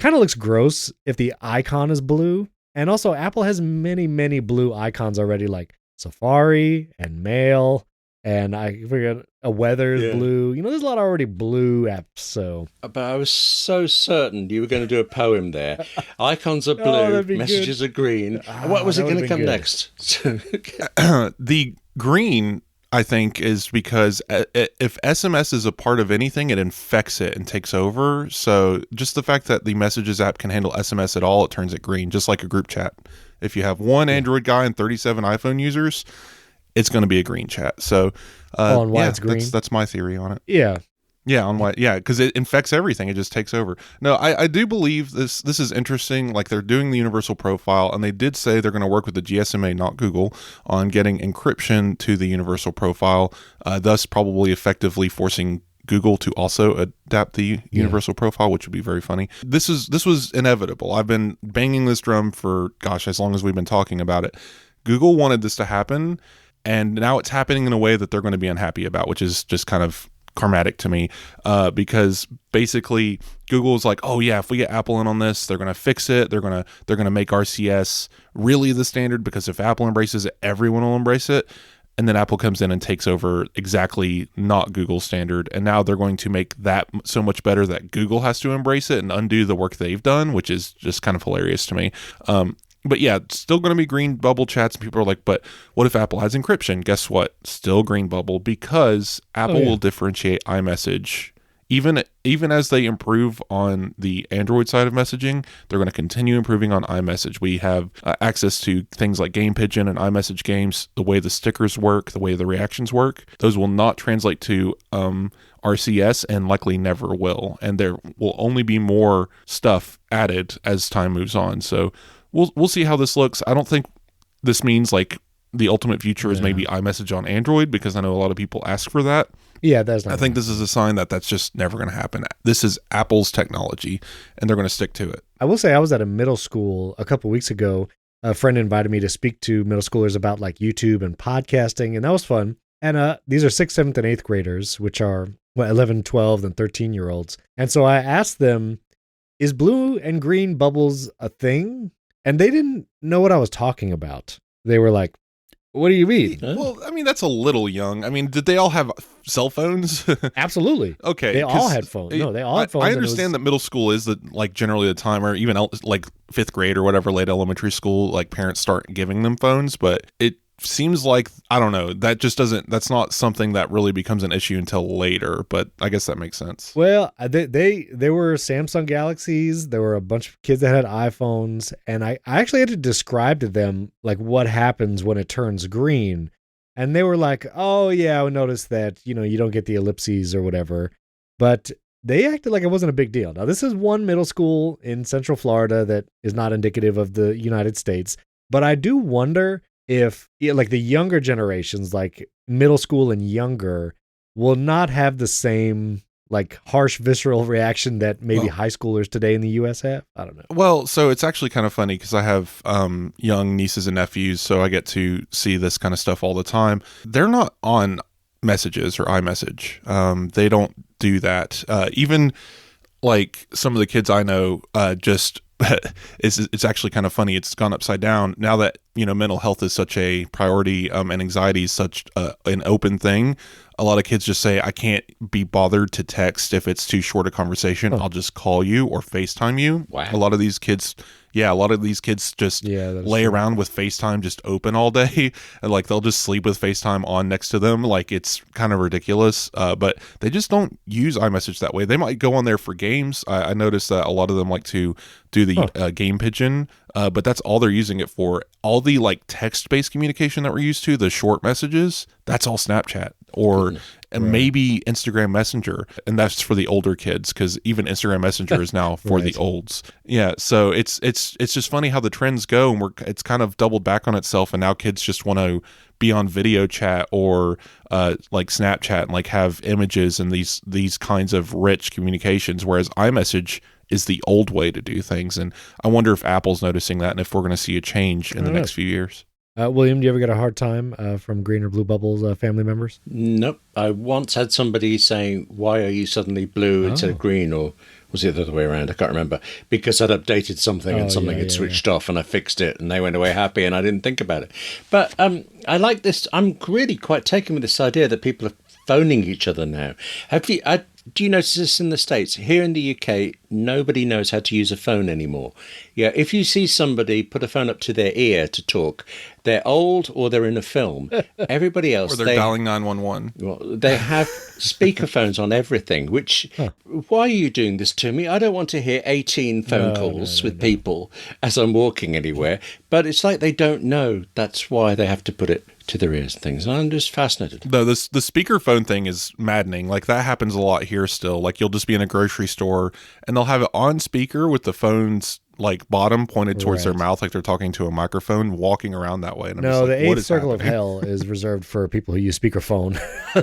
kind of looks gross if the icon is blue. And also, Apple has many, many blue icons already, like Safari and Mail, and I forget, a weather is blue. There's a lot of already blue apps, so. But I was so certain you were going to do a poem there. Icons are blue, messages are green. What was it going to come next? The green, I think, is because if SMS is a part of anything, it infects it and takes over. So just the fact that the Messages app can handle SMS at all, it turns it green, just like a group chat. If you have one Android guy and 37 iPhone users, it's going to be a green chat. So on why it's green? That's my theory on it. Yeah. Yeah, on why? Yeah, because it infects everything. It just takes over. No, I do believe this is interesting. Like, they're doing the universal profile, and they did say they're going to work with the GSMA, not Google, on getting encryption to the universal profile, thus probably effectively forcing Google to also adapt the universal profile, which would be very funny. This was inevitable. I've been banging this drum for, as long as we've been talking about it. Google wanted this to happen, and now it's happening in a way that they're going to be unhappy about, which is just kind of karmatic to me, because basically Google is like, oh yeah, if we get Apple in on this, they're going to fix it. They're going to make RCS really the standard, because if Apple embraces it, everyone will embrace it. And then Apple comes in and takes over exactly not Google's standard. And now they're going to make that so much better that Google has to embrace it and undo the work they've done, which is just kind of hilarious to me. But yeah, it's still going to be green bubble chats. And people are like, but what if Apple has encryption? Guess what? Still green bubble, because Apple will differentiate iMessage. Even as they improve on the Android side of messaging, they're going to continue improving on iMessage. We have access to things like Game Pigeon and iMessage games, the way the stickers work, the way the reactions work. Those will not translate to RCS, and likely never will. And there will only be more stuff added as time moves on. So we'll see how this looks. I don't think this means like the ultimate future is maybe iMessage on Android, because I know a lot of people ask for that. Yeah, that's not. I think this is a sign that that's just never going to happen. This is Apple's technology, and they're going to stick to it. I will say I was at a middle school a couple of weeks ago. A friend invited me to speak to middle schoolers about like YouTube and podcasting, and that was fun. And these are 6th, 7th, and 8th graders, which are 11, 12, and 13-year-olds. And so I asked them, is blue and green bubbles a thing? and they didn't know what I was talking about. They were like, "What do you mean?" Well, I mean, that's a little young. I mean, did they all have cell phones? Absolutely. Okay. They all had phones. No, they all had phones. I understand that middle school is generally the time, or even like fifth grade or whatever, late elementary school, like parents start giving them phones, but it seems like, I don't know, that's not something that really becomes an issue until later, but I guess that makes sense. Well, they were Samsung Galaxies. There were a bunch of kids that had iPhones, and I actually had to describe to them like what happens when it turns green. And they were like, "Oh yeah, I noticed that, you don't get the ellipses or whatever." But they acted like it wasn't a big deal. Now, this is one middle school in Central Florida that is not indicative of the United States, but I do wonder if like the younger generations, like middle school and younger, will not have the same like harsh visceral reaction that maybe high schoolers today in the US have. I don't know. Well, so it's actually kind of funny because I have young nieces and nephews, so I get to see this kind of stuff all the time. They're not on Messages or iMessage. They don't do that. Even like some of the kids I know just it's actually kind of funny. It's gone upside down now that mental health is such a priority, and anxiety is such an open thing. A lot of kids just say, I can't be bothered to text if it's too short a conversation. I'll just call you or FaceTime you. Wow. A lot of these kids just lay around with FaceTime just open all day, and like they'll just sleep with FaceTime on next to them. Like, it's kind of ridiculous, but they just don't use iMessage that way. They might go on there for games. I noticed that a lot of them like to do the game pigeon, but that's all they're using it for. All the like text-based communication that we're used to, the short messages, that's all Snapchat or maybe Instagram Messenger, and that's for the older kids because even Instagram Messenger is now for the olds. Yeah, so it's just funny how the trends go, and it's kind of doubled back on itself, and now kids just want to be on video chat or like Snapchat and like have images and these kinds of rich communications, whereas iMessage is the old way to do things. And I wonder if Apple's noticing that and if we're going to see a change in the next few years. William, do you ever get a hard time from Green or Blue Bubbles family members? Nope. I once had somebody saying, "Why are you suddenly blue instead of green?" Or was it the other way around? I can't remember. Because I'd updated something and something had switched off, and I fixed it, and they went away happy, and I didn't think about it. But I like this. I'm really quite taken with this idea that people are phoning each other now. Do you notice this in the States? Here in the UK, nobody knows how to use a phone anymore. Yeah, if you see somebody put a phone up to their ear to talk, they're old or they're in a film. Everybody else... or they're dialing 911. Well, they have speakerphones on everything, which... Why are you doing this to me? I don't want to hear 18 phone calls with people as I'm walking anywhere. But it's like they don't know. That's why they have to put it to their ears and things. I'm just fascinated. No, the speakerphone thing is maddening. Like, that happens a lot here still. Like, you'll just be in a grocery store and they'll have it on speaker with the phone's like bottom pointed towards their mouth, like they're talking to a microphone, walking around that way. And no, the eighth circle of hell is reserved for people who use speakerphone,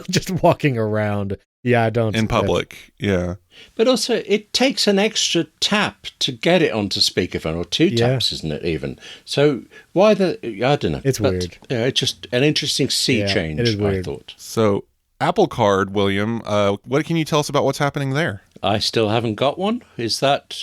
just walking around. Yeah, I don't in public. Yeah, but also it takes an extra tap to get it onto speakerphone, or two taps, isn't it? Even so, why I don't know. It's weird. Yeah, it's just an interesting change. It is weird. I thought. So, Apple Card, William. What can you tell us about what's happening there? I still haven't got one. Is that,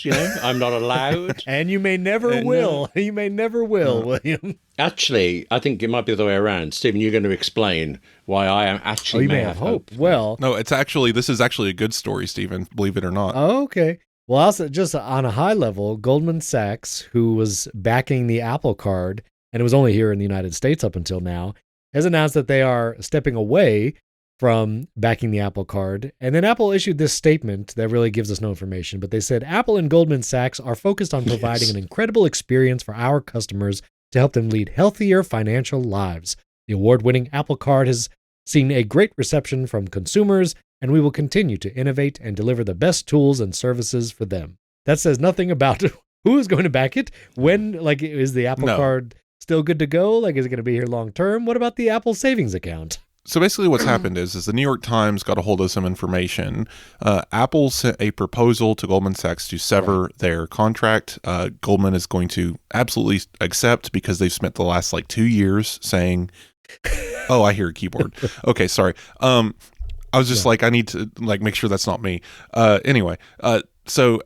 I'm not allowed? And you may never will. You may never will, William. Actually, I think it might be the other way around. Stephen, you're going to explain why I am actually may have hope. Well, no, this is actually a good story, Stephen, believe it or not. Oh, okay. Well, also, just on a high level, Goldman Sachs, who was backing the Apple Card, and it was only here in the United States up until now, has announced that they are stepping away from backing the Apple Card. And then Apple issued this statement that really gives us no information, but they said, Apple and Goldman Sachs are focused on providing an incredible experience for our customers to help them lead healthier financial lives. The award-winning Apple Card has seen a great reception from consumers, and we will continue to innovate and deliver the best tools and services for them. That says nothing about who is going to back it, when, like, is the Apple Card still good to go? Like, is it going to be here long term? What about the Apple savings account? So basically what's happened is the New York Times got a hold of some information. Apple sent a proposal to Goldman Sachs to sever their contract. Goldman is going to absolutely accept because they've spent the last 2 years saying, oh, I hear a keyboard. Okay, sorry. I was just I need to make sure that's not me. Anyway, so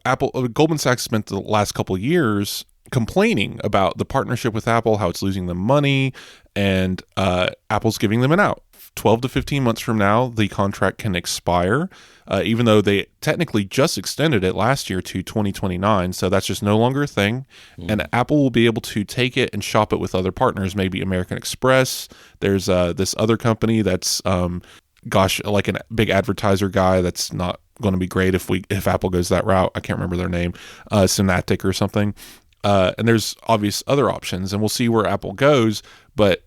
Goldman Sachs spent the last couple of years complaining about the partnership with Apple, how it's losing them money, and Apple's giving them an out. 12 to 15 months from now, the contract can expire, even though they technically just extended it last year to 2029. So that's just no longer a thing. And Apple will be able to take it and shop it with other partners, maybe American Express. There's this other company that's, like a big advertiser guy that's not going to be great if Apple goes that route. I can't remember their name, Synaptic or something. And there's obvious other options, and we'll see where Apple goes. But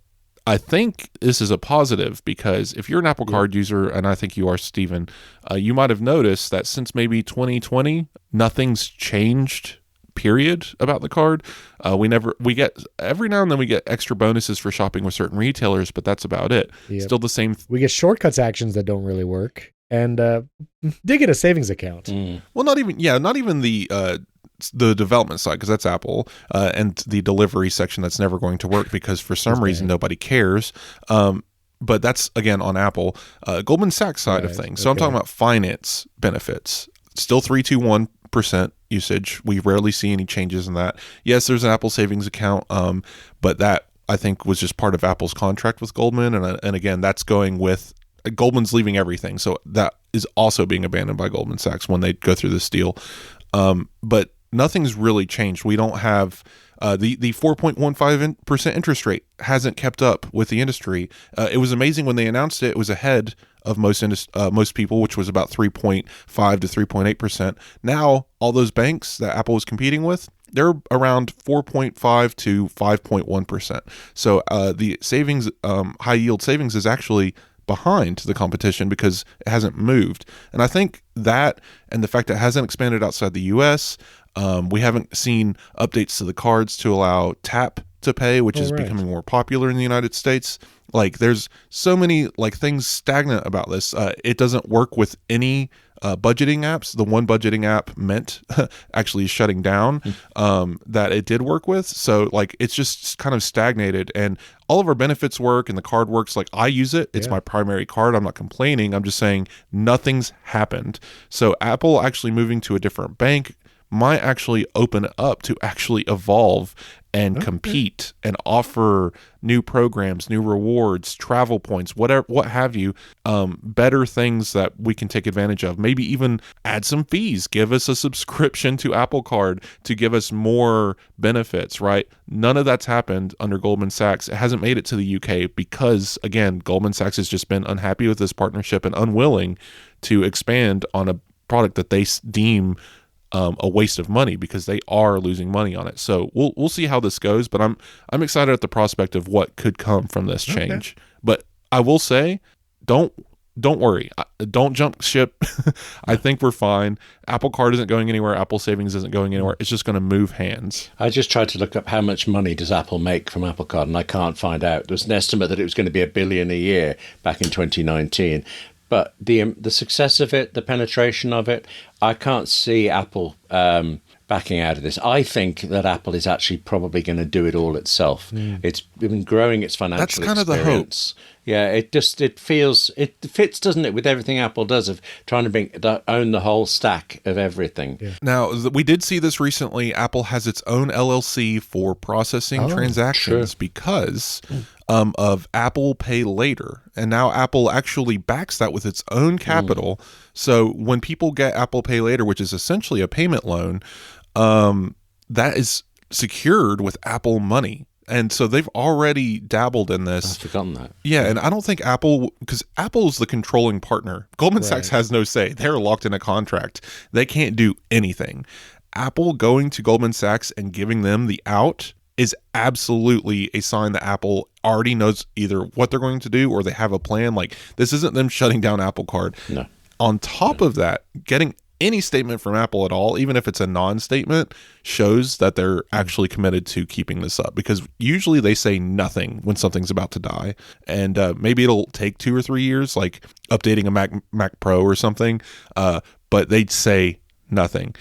I think this is a positive, because if you're an Apple Card user, and I think you are, Stephen, you might have noticed that since maybe 2020, nothing's changed, period, about the card. We get every now and then we get extra bonuses for shopping with certain retailers, but that's about it. Yep. Still the same. We get shortcuts actions that don't really work, and did get a savings account. Well, not even the development side, because that's Apple, and the delivery section that's never going to work because for some reason nobody cares. But that's, again, on Apple. Goldman Sachs side of things. So I'm talking about finance benefits. Still 321% usage. We rarely see any changes in that. Yes, there's an Apple savings account, but that, I think, was just part of Apple's contract with Goldman. And again, that's going with Goldman's leaving everything. So that is also being abandoned by Goldman Sachs when they go through this deal. But nothing's really changed. We don't have the 4.15% interest rate hasn't kept up with the industry. It was amazing when they announced it. It was ahead of most people, which was about 3.5 to 3.8%. Now, all those banks that Apple was competing with, they're around 4.5 to 5.1%. So the savings, high yield savings, is actually behind the competition because it hasn't moved. And I think that, and the fact that it hasn't expanded outside the US, we haven't seen updates to the cards to allow tap to pay, which is becoming more popular in the United States. Like, there's so many things stagnant about this. It doesn't work with any budgeting apps. The one budgeting app, Mint, actually is shutting down, that it did work with. So it's just kind of stagnated, and all of our benefits work and the card works. I use it. It's my primary card. I'm not complaining. I'm just saying nothing's happened. So Apple actually moving to a different bank might actually open it up to actually evolve and compete and offer new programs, new rewards, travel points, what have you, better things that we can take advantage of. Maybe even add some fees, give us a subscription to Apple Card to give us more benefits, right? None of that's happened under Goldman Sachs. It hasn't made it to the UK because, again, Goldman Sachs has just been unhappy with this partnership and unwilling to expand on a product that they deem a waste of money, because they are losing money on it. So we'll see how this goes, but I'm excited at the prospect of what could come from this change. But I will say, don't worry, don't jump ship. I think we're fine. Apple Card isn't going anywhere. Apple Savings isn't going anywhere. It's just going to move hands. I just tried to look up how much money does Apple make from Apple Card, and I can't find out. There was an estimate that it was going to be $1 billion a year back in 2019. But the success of it, the penetration of it, I can't see Apple backing out of this. I think that Apple is actually probably going to do it all itself. It's been growing its financial experience. That's kind of the hope. Yeah, it fits, doesn't it, with everything Apple does of trying to own the whole stack of everything. Yeah. Now, we did see this recently. Apple has its own LLC for processing transactions because of Apple Pay Later. And now Apple actually backs that with its own capital. So when people get Apple Pay Later, which is essentially a payment loan, that is secured with Apple money. And so they've already dabbled in this. I've forgotten that. Yeah, and I don't think because Apple's the controlling partner. Goldman Sachs has no say. They're locked in a contract. They can't do anything. Apple going to Goldman Sachs and giving them the out is absolutely a sign that Apple already knows either what they're going to do or they have a plan. This isn't them shutting down Apple Card. No. On top of that, getting any statement from Apple at all, even if it's a non-statement, shows that they're actually committed to keeping this up, because usually they say nothing when something's about to die. And maybe it'll take 2 or 3 years, like updating a Mac Pro or something, but they'd say nothing.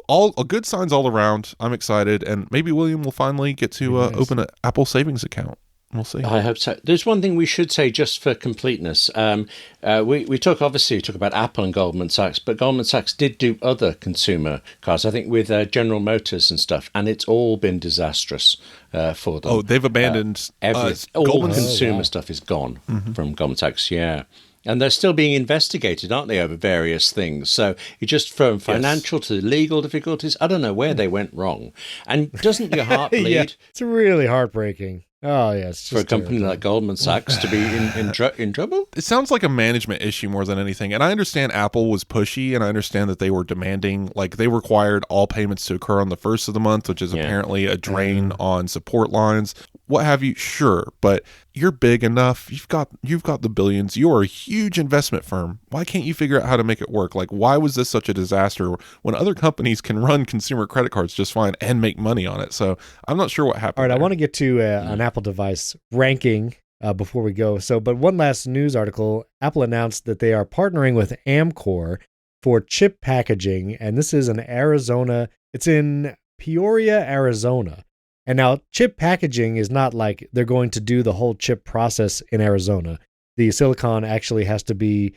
All good signs all around. I'm excited, and maybe William will finally get to open an Apple savings account. We'll see. I hope so. There's one thing we should say just for completeness. We talk about Apple and Goldman Sachs, but Goldman Sachs did do other consumer cars, I think with General Motors and stuff, and it's all been disastrous for them. Oh, they've abandoned all consumer stuff is gone from Goldman Sachs, yeah. And they're still being investigated, aren't they, over various things? So you just from financial to legal difficulties, I don't know where they went wrong. And doesn't your heart bleed? Yeah, it's really heartbreaking. Oh, yeah. It's just for a company like Goldman Sachs to be in trouble? It sounds like a management issue more than anything. And I understand Apple was pushy, and I understand that they were demanding, like they required all payments to occur on the first of the month, which is apparently a drain on support lines. What have you? Sure, but you're big enough. You've got the billions. You're a huge investment firm. Why can't you figure out how to make it work? Like, why was this such a disaster when other companies can run consumer credit cards just fine and make money on it? So I'm not sure what happened. All right, there. I want to get to an Apple device ranking before we go. But one last news article. Apple announced that they are partnering with Amcor for chip packaging, and this is in Arizona. It's in Peoria, Arizona. And now chip packaging is not like they're going to do the whole chip process in Arizona. The silicon actually has to be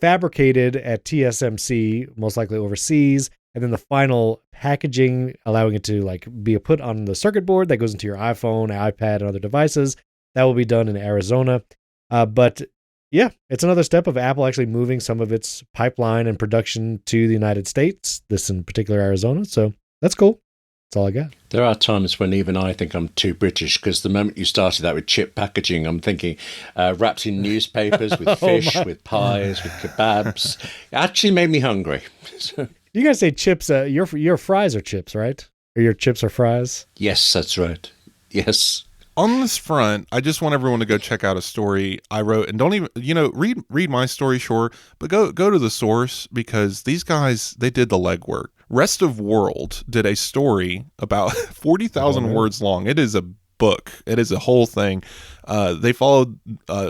fabricated at TSMC, most likely overseas, and then the final packaging, allowing it to like be put on the circuit board that goes into your iPhone, iPad, and other devices, that will be done in Arizona. But yeah, it's another step of Apple actually moving some of its pipeline and production to the United States, this in particular Arizona. So that's cool. That's all I got. There are times when even I think I'm too British, because the moment you started that with chip packaging, I'm thinking wrapped in newspapers with fish, with pies, with kebabs. It actually made me hungry. You guys say chips, your fries are chips, right? Or your chips are fries? Yes, that's right. Yes. On this front, I just want everyone to go check out a story I wrote, and don't even, read my story, sure, but go to the source, because these guys, they did the legwork. Rest of World did a story about 40,000 words long. It is a book. It is a whole thing. They followed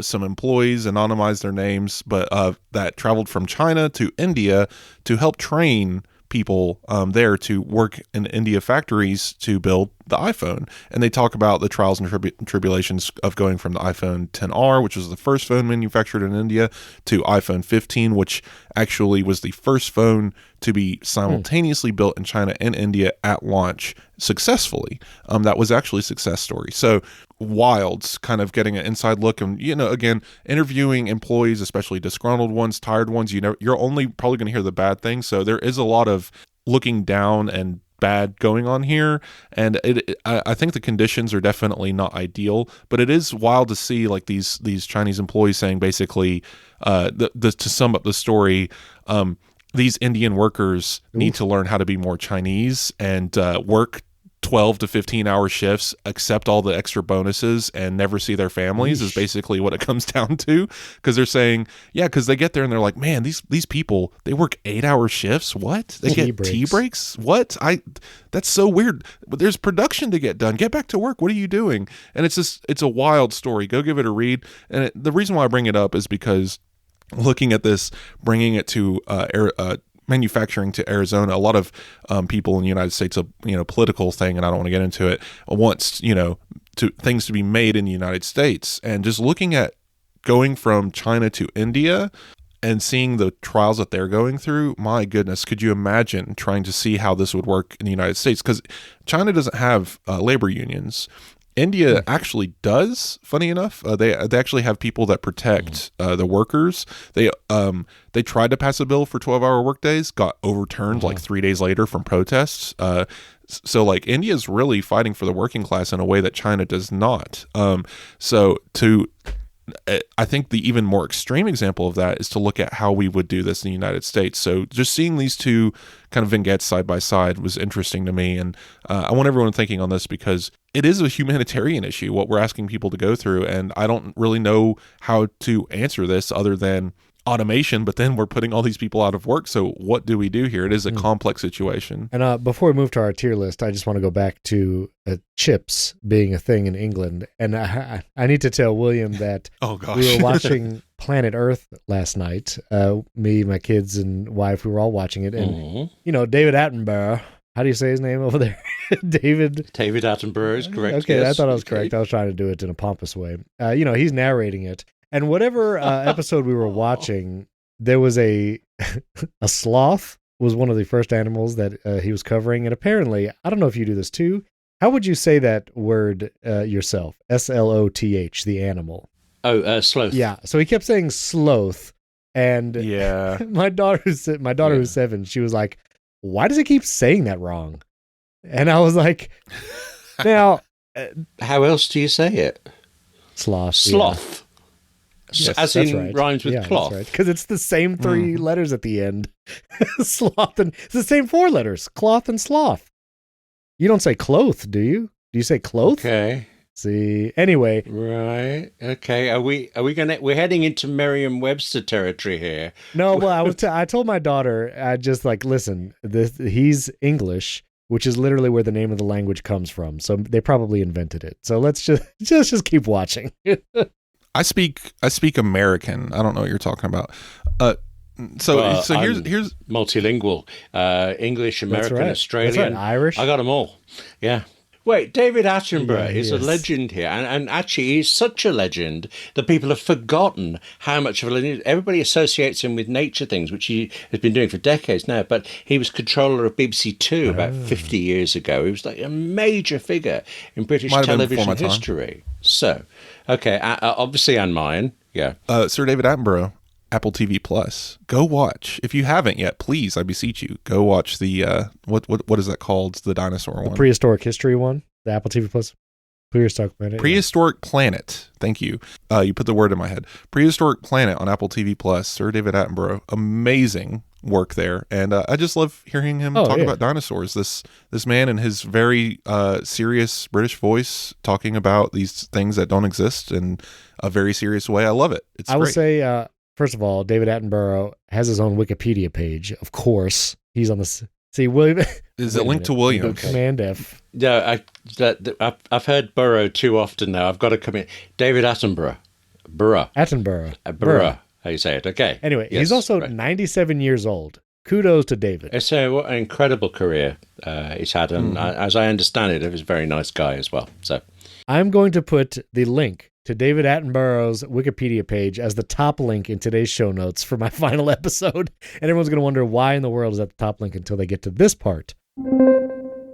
some employees, anonymized their names, but that traveled from China to India to help train people there to work in India factories to build the iPhone. And they talk about the trials and tribulations of going from the iPhone XR, which was the first phone manufactured in India, to iPhone 15, which actually was the first phone to be simultaneously built in China and India at launch successfully. That was actually a success story. So wild, kind of getting an inside look, and again, interviewing employees, especially disgruntled ones, tired ones. You're only probably going to hear the bad things. So there is a lot of looking down and bad going on here, and I think the conditions are definitely not ideal, but it is wild to see like these Chinese employees saying basically to sum up the story, these Indian workers need to learn how to be more Chinese and work 12 to 15 hour shifts, accept all the extra bonuses, and never see their families is basically what it comes down to. Because they're saying, because they get there and they're like, man, these people, they work 8-hour shifts. What? They get tea breaks? What? That's so weird. But there's production to get done. Get back to work. What are you doing? And it's a wild story. Go give it a read. And the reason why I bring it up is because looking at this, bringing it to manufacturing to Arizona, a lot of people in the United States, a political thing, and I don't want to get into it, wants to things to be made in the United States. And just looking at going from China to India and seeing the trials that they're going through, my goodness, could you imagine trying to see how this would work in the United States? Because China doesn't have labor unions. India actually does, funny enough. They actually have people that protect the workers. They tried to pass a bill for 12-hour workdays, got overturned like 3 days later from protests. So like India's really fighting for the working class in a way that China does not. I think the even more extreme example of that is to look at how we would do this in the United States. So just seeing these two kind of vignettes side by side was interesting to me. And I want everyone thinking on this because it is a humanitarian issue, what we're asking people to go through. And I don't really know how to answer this other than automation, but then we're putting all these people out of work. So what do we do here? It is a complex situation. And before we move to our tier list, I just want to go back to chips being a thing in England. And I need to tell William that we were watching Planet Earth last night. Me, my kids, and wife, we were all watching it. And, David Attenborough, how do you say his name over there? David Attenborough is correct. Okay, yes. I thought I was correct. I was trying to do it in a pompous way. He's narrating it. And whatever episode we were watching, there was a sloth was one of the first animals that he was covering. And apparently, I don't know if you do this too. How would you say that word yourself? Sloth, the animal. Oh, sloth. Yeah. So he kept saying sloth. And yeah, my daughter who's 7, she was like, why does he keep saying that wrong? And I was like, now. How else do you say it? Sloth. Sloth. Yeah. As in rhymes with cloth. That's right. Because it's the same 3 letters at the end. Sloth and it's the same 4 letters. Cloth and sloth. You don't say cloth, do you? Do you say cloth? Okay. See. Anyway. Right. Okay. We're heading into Merriam-Webster territory here. No, well, I told my daughter, I just like, listen, he's English, which is literally where the name of the language comes from. So they probably invented it. So let's just keep watching. I speak American. I don't know what you're talking about. So here's multilingual, English, American, That's right. Australian, That's right. Irish. I got them all. Yeah. Wait, David Attenborough is a legend here, and actually he's such a legend that people have forgotten how much of a legend. Everybody associates him with nature things, which he has been doing for decades now, but he was controller of BBC Two about 50 years ago. He was like a major figure in British television history. So, okay, obviously, and mine, yeah. Sir David Attenborough, Apple TV Plus. Go watch. If you haven't yet, please, I beseech you, go watch the what is that called? The dinosaur one. The prehistoric history one. The Apple TV Plus. Prehistoric Planet. Thank you. You put the word in my head. Prehistoric Planet on Apple TV Plus. Sir David Attenborough. Amazing work there, and I just love hearing him talk about dinosaurs. This man in his very serious British voice talking about these things that don't exist in a very serious way. I love it. It's I will say. First of all, David Attenborough has his own Wikipedia page. Of course, he's on the. See, William. Is it linked to William? Command F. No, I've heard Burrow too often now. I've got to come in. David Attenborough. Burrow. How you say it? Okay. Anyway, he's also 97 years old. Kudos to David. It's what an incredible career he's had, and as I understand it, he was a very nice guy as well. So, I'm going to put the link to David Attenborough's Wikipedia page as the top link in today's show notes for my final episode. And everyone's going to wonder why in the world is that the top link until they get to this part.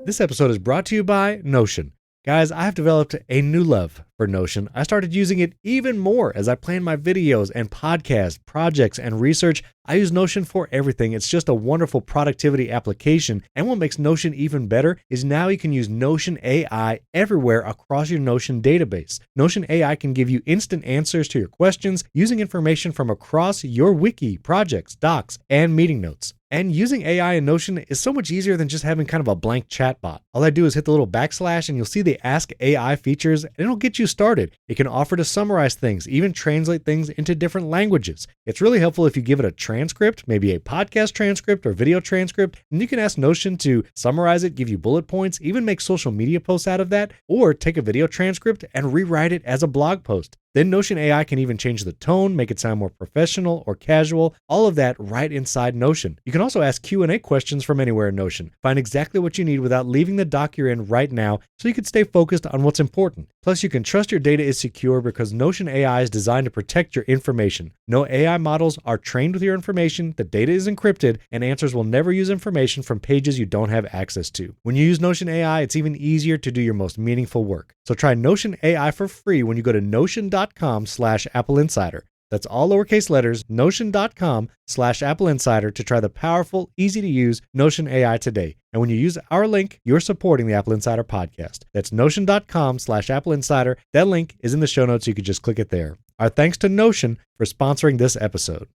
This episode is brought to you by Notion. Guys, I have developed a new love for Notion. I started using it even more as I plan my videos and podcasts, projects, and research. I use Notion for everything. It's just a wonderful productivity application. And what makes Notion even better is now you can use Notion AI everywhere across your Notion database. Notion AI can give you instant answers to your questions using information from across your wiki, projects, docs, and meeting notes. And using AI in Notion is so much easier than just having kind of a blank chatbot. All I do is hit the little backslash and you'll see the Ask AI features and it'll get you started. It can offer to summarize things, even translate things into different languages. It's really helpful if you give it a transcript, maybe a podcast transcript or video transcript, and you can ask Notion to summarize it, give you bullet points, even make social media posts out of that, or take a video transcript and rewrite it as a blog post. Then Notion AI can even change the tone, make it sound more professional or casual, all of that right inside Notion. You can also ask Q&A questions from anywhere in Notion. Find exactly what you need without leaving the doc you're in right now so you can stay focused on what's important. Plus, you can trust your data is secure because Notion AI is designed to protect your information. No AI models are trained with your information, the data is encrypted, and answers will never use information from pages you don't have access to. When you use Notion AI, it's even easier to do your most meaningful work. So try Notion AI for free when you go to notion.com/AppleInsider. That's all lowercase letters, notion.com/AppleInsider to try the powerful, easy-to-use Notion AI today. And when you use our link, you're supporting the Apple Insider podcast. That's notion.com/AppleInsider. That link is in the show notes. You could just click it there. Our thanks to Notion for sponsoring this episode.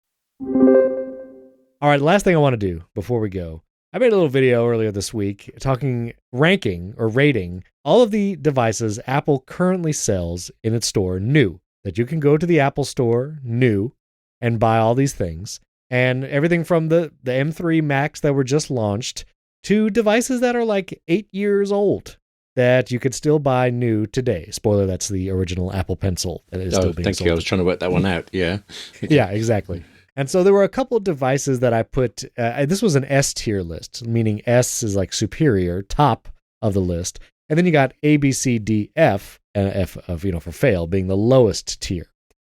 All right, last thing I want to do before we go. I made a little video earlier this week rating all of the devices Apple currently sells in its store new. That you can go to the Apple Store new and buy all these things. And everything from the M3 Max that were just launched to devices that are like 8 years old that you could still buy new today. Spoiler, that's the original Apple Pencil that is still being sold. Thank you. I was trying to work that one out. Yeah. Yeah, exactly. And so there were a couple of devices that I put, this was an S tier list, meaning S is like superior, top of the list. And then you got A, B, C, D, F, F of, for fail being the lowest tier.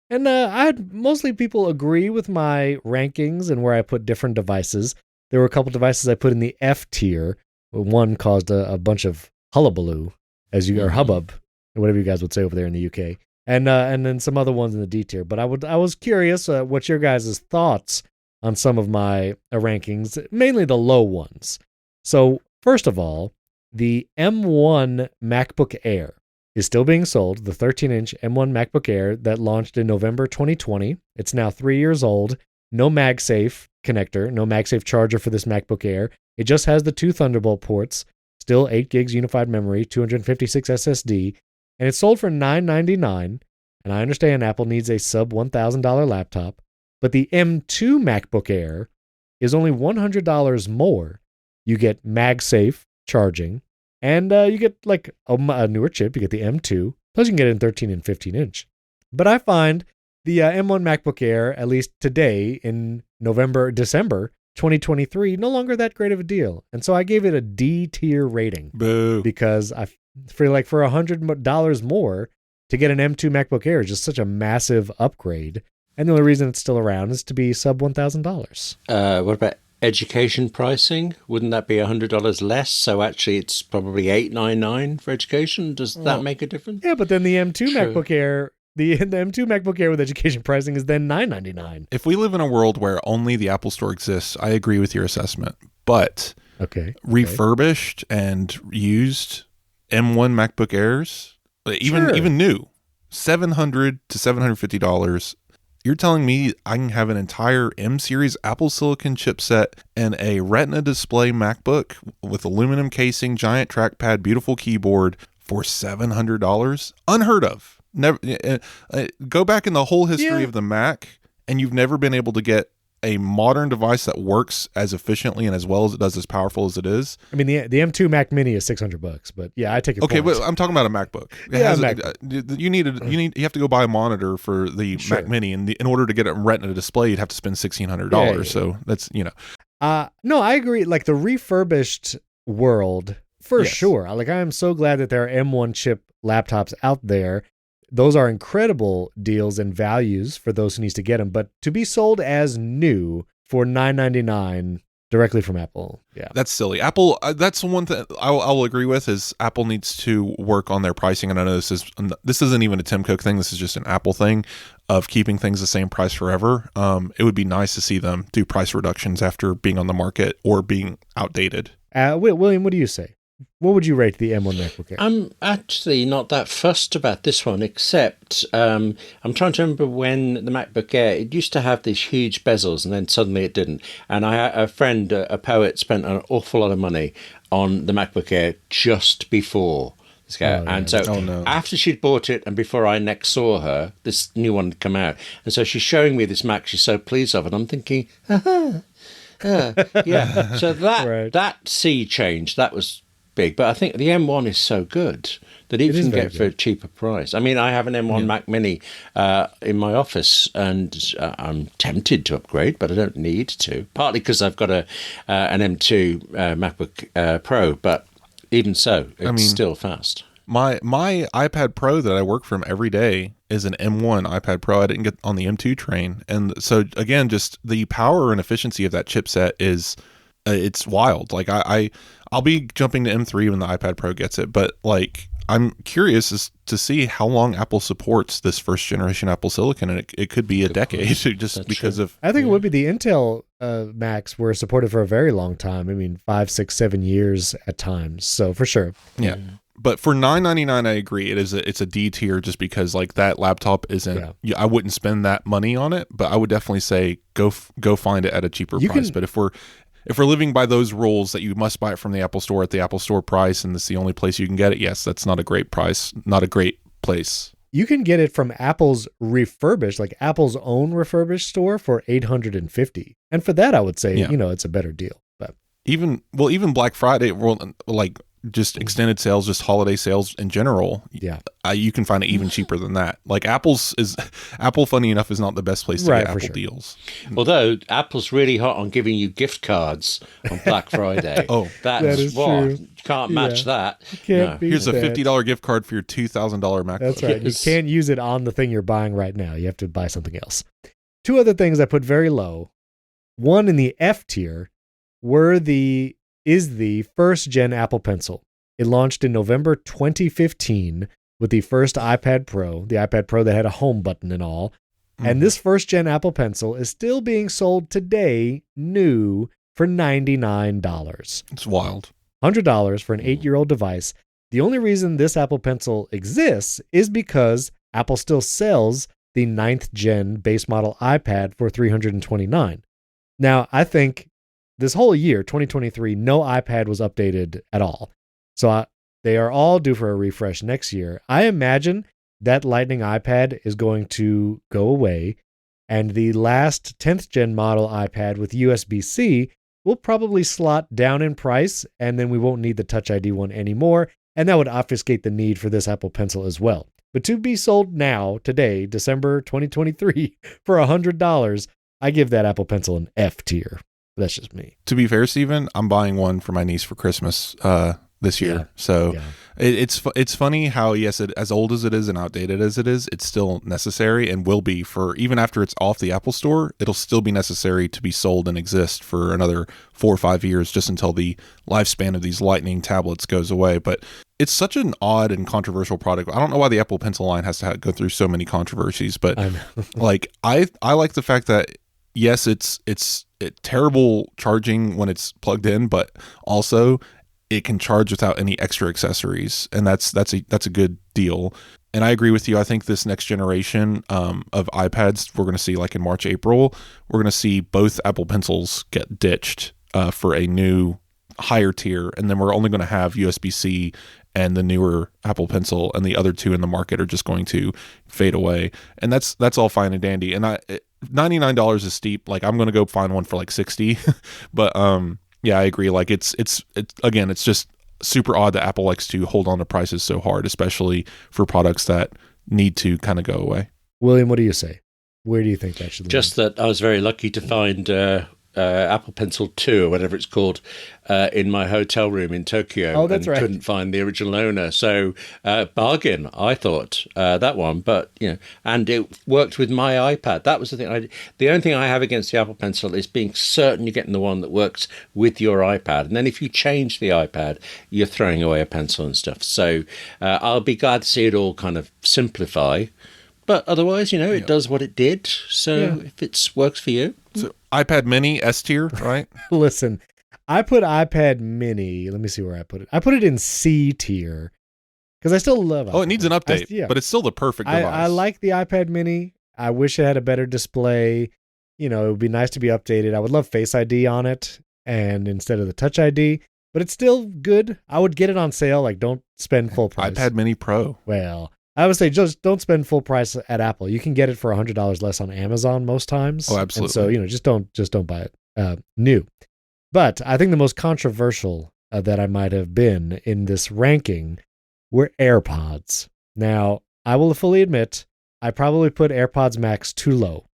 And I had mostly people agree with my rankings and where I put different devices. There were a couple devices I put in the F tier. One caused a bunch of hullabaloo, or hubbub, whatever you guys would say over there in the UK. And then some other ones in the D tier. But I was curious what your guys' thoughts on some of my rankings, mainly the low ones. So first of all, the M1 MacBook Air is still being sold, the 13-inch M1 MacBook Air that launched in November 2020. It's now 3 years old. No MagSafe connector, no MagSafe charger for this MacBook Air. It just has the 2 Thunderbolt ports, still 8 gigs unified memory, 256 SSD, and it's sold for $999. And I understand Apple needs a sub $1,000 laptop, but the M2 MacBook Air is only $100 more. You get MagSafe charging, and you get like a newer chip. You get the M2, plus you can get it in 13 and 15-inch. But I find the M1 MacBook Air, at least today in December 2023, no longer that great of a deal. And so I gave it a D tier rating. Boo. Because I feel like for $100 more to get an M2 MacBook Air is just such a massive upgrade. And the only reason it's still around is to be sub $1,000. What about education pricing? Wouldn't that be $100 less? So actually it's probably $899 for education. Does that make a difference? Yeah, but then the M2 MacBook Air, the M2 MacBook Air with education pricing is then $999. If we live in a world where only the Apple Store exists, I agree with your assessment. But refurbished and used M1 MacBook Airs, even new, $700 to $750. You're telling me I can have an entire M series Apple Silicon chipset and a Retina display MacBook with aluminum casing, giant trackpad, beautiful keyboard for $700? Unheard of. Never. Go back in the whole history of the Mac, and you've never been able to get a modern device that works as efficiently and as well as it does, as powerful as it is. I mean, the M2 Mac Mini is $600, but yeah, I take your point. But I'm talking about a MacBook. You have to go buy a monitor for the Mac Mini, and in order to get a Retina display, you'd have to spend $1,600. So that's No, I agree. Like the refurbished world, for sure. Like I am so glad that there are M1 chip laptops out there. Those are incredible deals and values for those who needs to get them. But to be sold as new for $999 directly from Apple, that's silly. Apple, that's the one thing I'll agree with is Apple needs to work on their pricing. And I know this isn't even a Tim Cook thing. This is just an Apple thing of keeping things the same price forever. It would be nice to see them do price reductions after being on the market or being outdated. William, what do you say? What would you rate the M1 MacBook Air? I'm actually not that fussed about this one, except I'm trying to remember when the MacBook Air, it used to have these huge bezels and then suddenly it didn't. And I had a friend, a poet, spent an awful lot of money on the MacBook Air just before this guy. After she'd bought it and before I next saw her, this new one had come out. And so she's showing me this Mac she's so pleased of, and I'm thinking, So that sea change, that was big, but I think the M1 is so good that you can get for a cheaper price. I mean, I have an M1 Mac Mini in my office, and I'm tempted to upgrade, but I don't need to. Partly because I've got an M2 MacBook Pro, but even so, it's still fast. My iPad Pro that I work from every day is an M1 iPad Pro. I didn't get on the M2 train, and so again, just the power and efficiency of that chipset is it's wild. Like I'll be jumping to M3 when the iPad Pro gets it, but like I'm curious to see how long Apple supports this first generation Apple Silicon, and it could be a decade just because of. I think it would be the Intel Macs were supported for a very long time. I mean, 5, 6, 7 years at times. So for sure, yeah. But for $999, I agree. It's a D tier just because like that laptop isn't. Yeah. I wouldn't spend that money on it, but I would definitely say go find it at a cheaper price. But if we're living by those rules that you must buy it from the Apple Store at the Apple Store price and it's the only place you can get it, yes, that's not a great price, not a great place. You can get it from Apple's refurbished, like Apple's own refurbished store for $850. And for that, I would say, it's a better deal. But even Black Friday, like just extended sales, just holiday sales in general, you can find it even cheaper than that. Like Apple, funny enough, is not the best place to get Apple deals. Although Apple's really hot on giving you gift cards on Black Friday. That is true. You can't match that. Here's a $50 gift card for your $2,000 MacBook. That's right. Yes. You can't use it on the thing you're buying right now. You have to buy something else. Two other things I put very low. One in the F tier is the first gen Apple Pencil. It launched in November 2015 with the first iPad Pro, the iPad Pro that had a home button and all. Mm-hmm. And this first gen Apple Pencil is still being sold today, new, for $99. It's wild. $100 for an 8-year-old device. The only reason this Apple Pencil exists is because Apple still sells the 9th gen base model iPad for $329. Now, I think this whole year, 2023, no iPad was updated at all. So they are all due for a refresh next year. I imagine that Lightning iPad is going to go away, and the last 10th gen model iPad with USB-C will probably slot down in price, and then we won't need the Touch ID one anymore, and that would obfuscate the need for this Apple Pencil as well. But to be sold now, today, December 2023, for $100, I give that Apple Pencil an F tier. That's just me. To be fair, Stephen, I'm buying one for my niece for Christmas this year. So it's funny how, yes, as old as it is and outdated as it is, it's still necessary and will be for, even after it's off the Apple Store, it'll still be necessary to be sold and exist for another 4 or 5 years, just until the lifespan of these Lightning tablets goes away. But it's such an odd and controversial product. I don't know why the Apple Pencil line has to go through so many controversies, but like I like the fact that, yes, it's terrible charging when it's plugged in, but also it can charge without any extra accessories, and that's a good deal. And I agree with you. I think this next generation of iPads we're going to see, like in March, April, we're going to see both Apple Pencils get ditched for a new higher tier, and then we're only going to have USB-C and the newer Apple Pencil, and the other two in the market are just going to fade away. And that's all fine and dandy. And $99 is steep. Like, I'm going to go find one for like 60, but yeah, I agree. Like it's again, it's just super odd that Apple likes to hold on to prices so hard, especially for products that need to kind of go away. William, what do you say? Where do you think that should land? Just that I was very lucky to find Apple Pencil 2 or whatever it's called in my hotel room in Tokyo. Oh, that's right. Couldn't find the original owner. So bargain, I thought, that one. But, and it worked with my iPad. That was the thing. The only thing I have against the Apple Pencil is being certain you're getting the one that works with your iPad. And then if you change the iPad, you're throwing away a pencil and stuff. So I'll be glad to see it all kind of simplify. But otherwise, it does what it did. So if it works for you. So iPad Mini, S tier, right? Listen, I put iPad Mini. Let me see where I put it. I put it in C tier because I still love it. Oh, it needs an update, but it's still the perfect device. I like the iPad Mini. I wish it had a better display. It would be nice to be updated. I would love Face ID on it and instead of the Touch ID, but it's still good. I would get it on sale. Like, don't spend full price. iPad Mini Pro. Well, I would say just don't spend full price at Apple. You can get it for $100 less on Amazon most times. Oh, absolutely. And so, just don't buy it new. But I think the most controversial that I might have been in this ranking were AirPods. Now, I will fully admit, I probably put AirPods Max too low.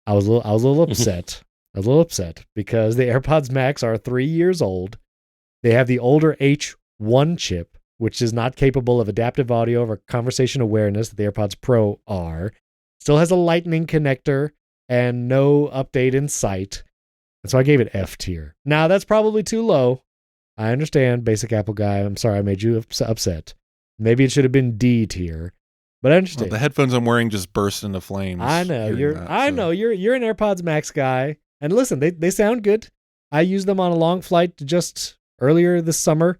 I was a little upset. I was a little upset because the AirPods Max are 3 years old. They have the older H1 chip, which is not capable of adaptive audio or conversation awareness that the AirPods Pro are. Still has a Lightning connector and no update in sight. And so I gave it F tier. Now, that's probably too low. I understand, basic Apple guy. I'm sorry I made you upset. Maybe it should have been D tier. But I understand. Well, the headphones I'm wearing just burst into flames. I know. You're an AirPods Max guy. And listen, they sound good. I used them on a long flight just earlier this summer.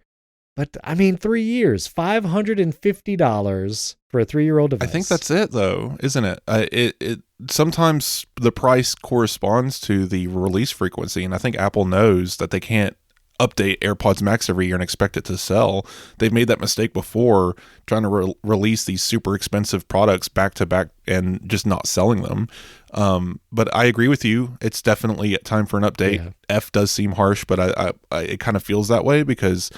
But, 3 years, $550 for a 3-year-old device. I think that's it, though, isn't it? It sometimes the price corresponds to the release frequency, and I think Apple knows that they can't update AirPods Max every year and expect it to sell. They've made that mistake before, trying to release these super expensive products back to back and just not selling them. But I agree with you. It's definitely time for an update. Yeah. F does seem harsh, but it kind of feels that way because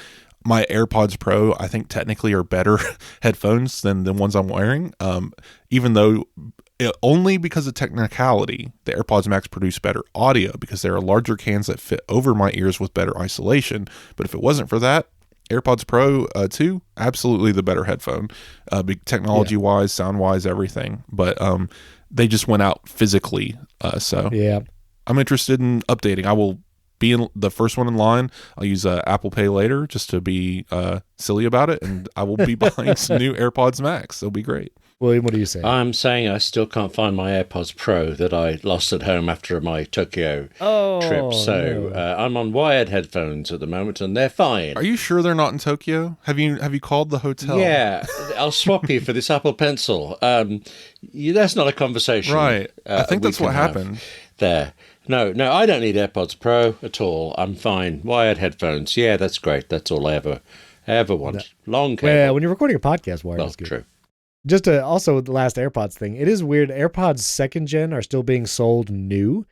My AirPods Pro, I think technically are better headphones than the ones I'm wearing. Even though only because of technicality, the AirPods Max produce better audio because there are larger cans that fit over my ears with better isolation. But if it wasn't for that, AirPods Pro 2, absolutely the better headphone, technology-wise, sound-wise, everything. But they just went out physically. So yeah, I'm interested in updating. I will be the first one in line. I'll use Apple Pay later just to be silly about it, and I will be buying some new AirPods Max. It'll be great. William, what do you say? I'm saying I still can't find my AirPods Pro that I lost at home after my Tokyo trip. So I'm on wired headphones at the moment, and they're fine. Are you sure they're not in Tokyo? Have you called the hotel? Yeah, I'll swap you for this Apple Pencil. That's not a conversation. Right. I think that's what happened. There. No, I don't need AirPods Pro at all. I'm fine. Wired headphones. Yeah, that's great. That's all I ever want. Long cable. Well, when you're recording a podcast, wired is good. True. Just to, also the last AirPods thing, it is weird. AirPods 2nd gen are still being sold new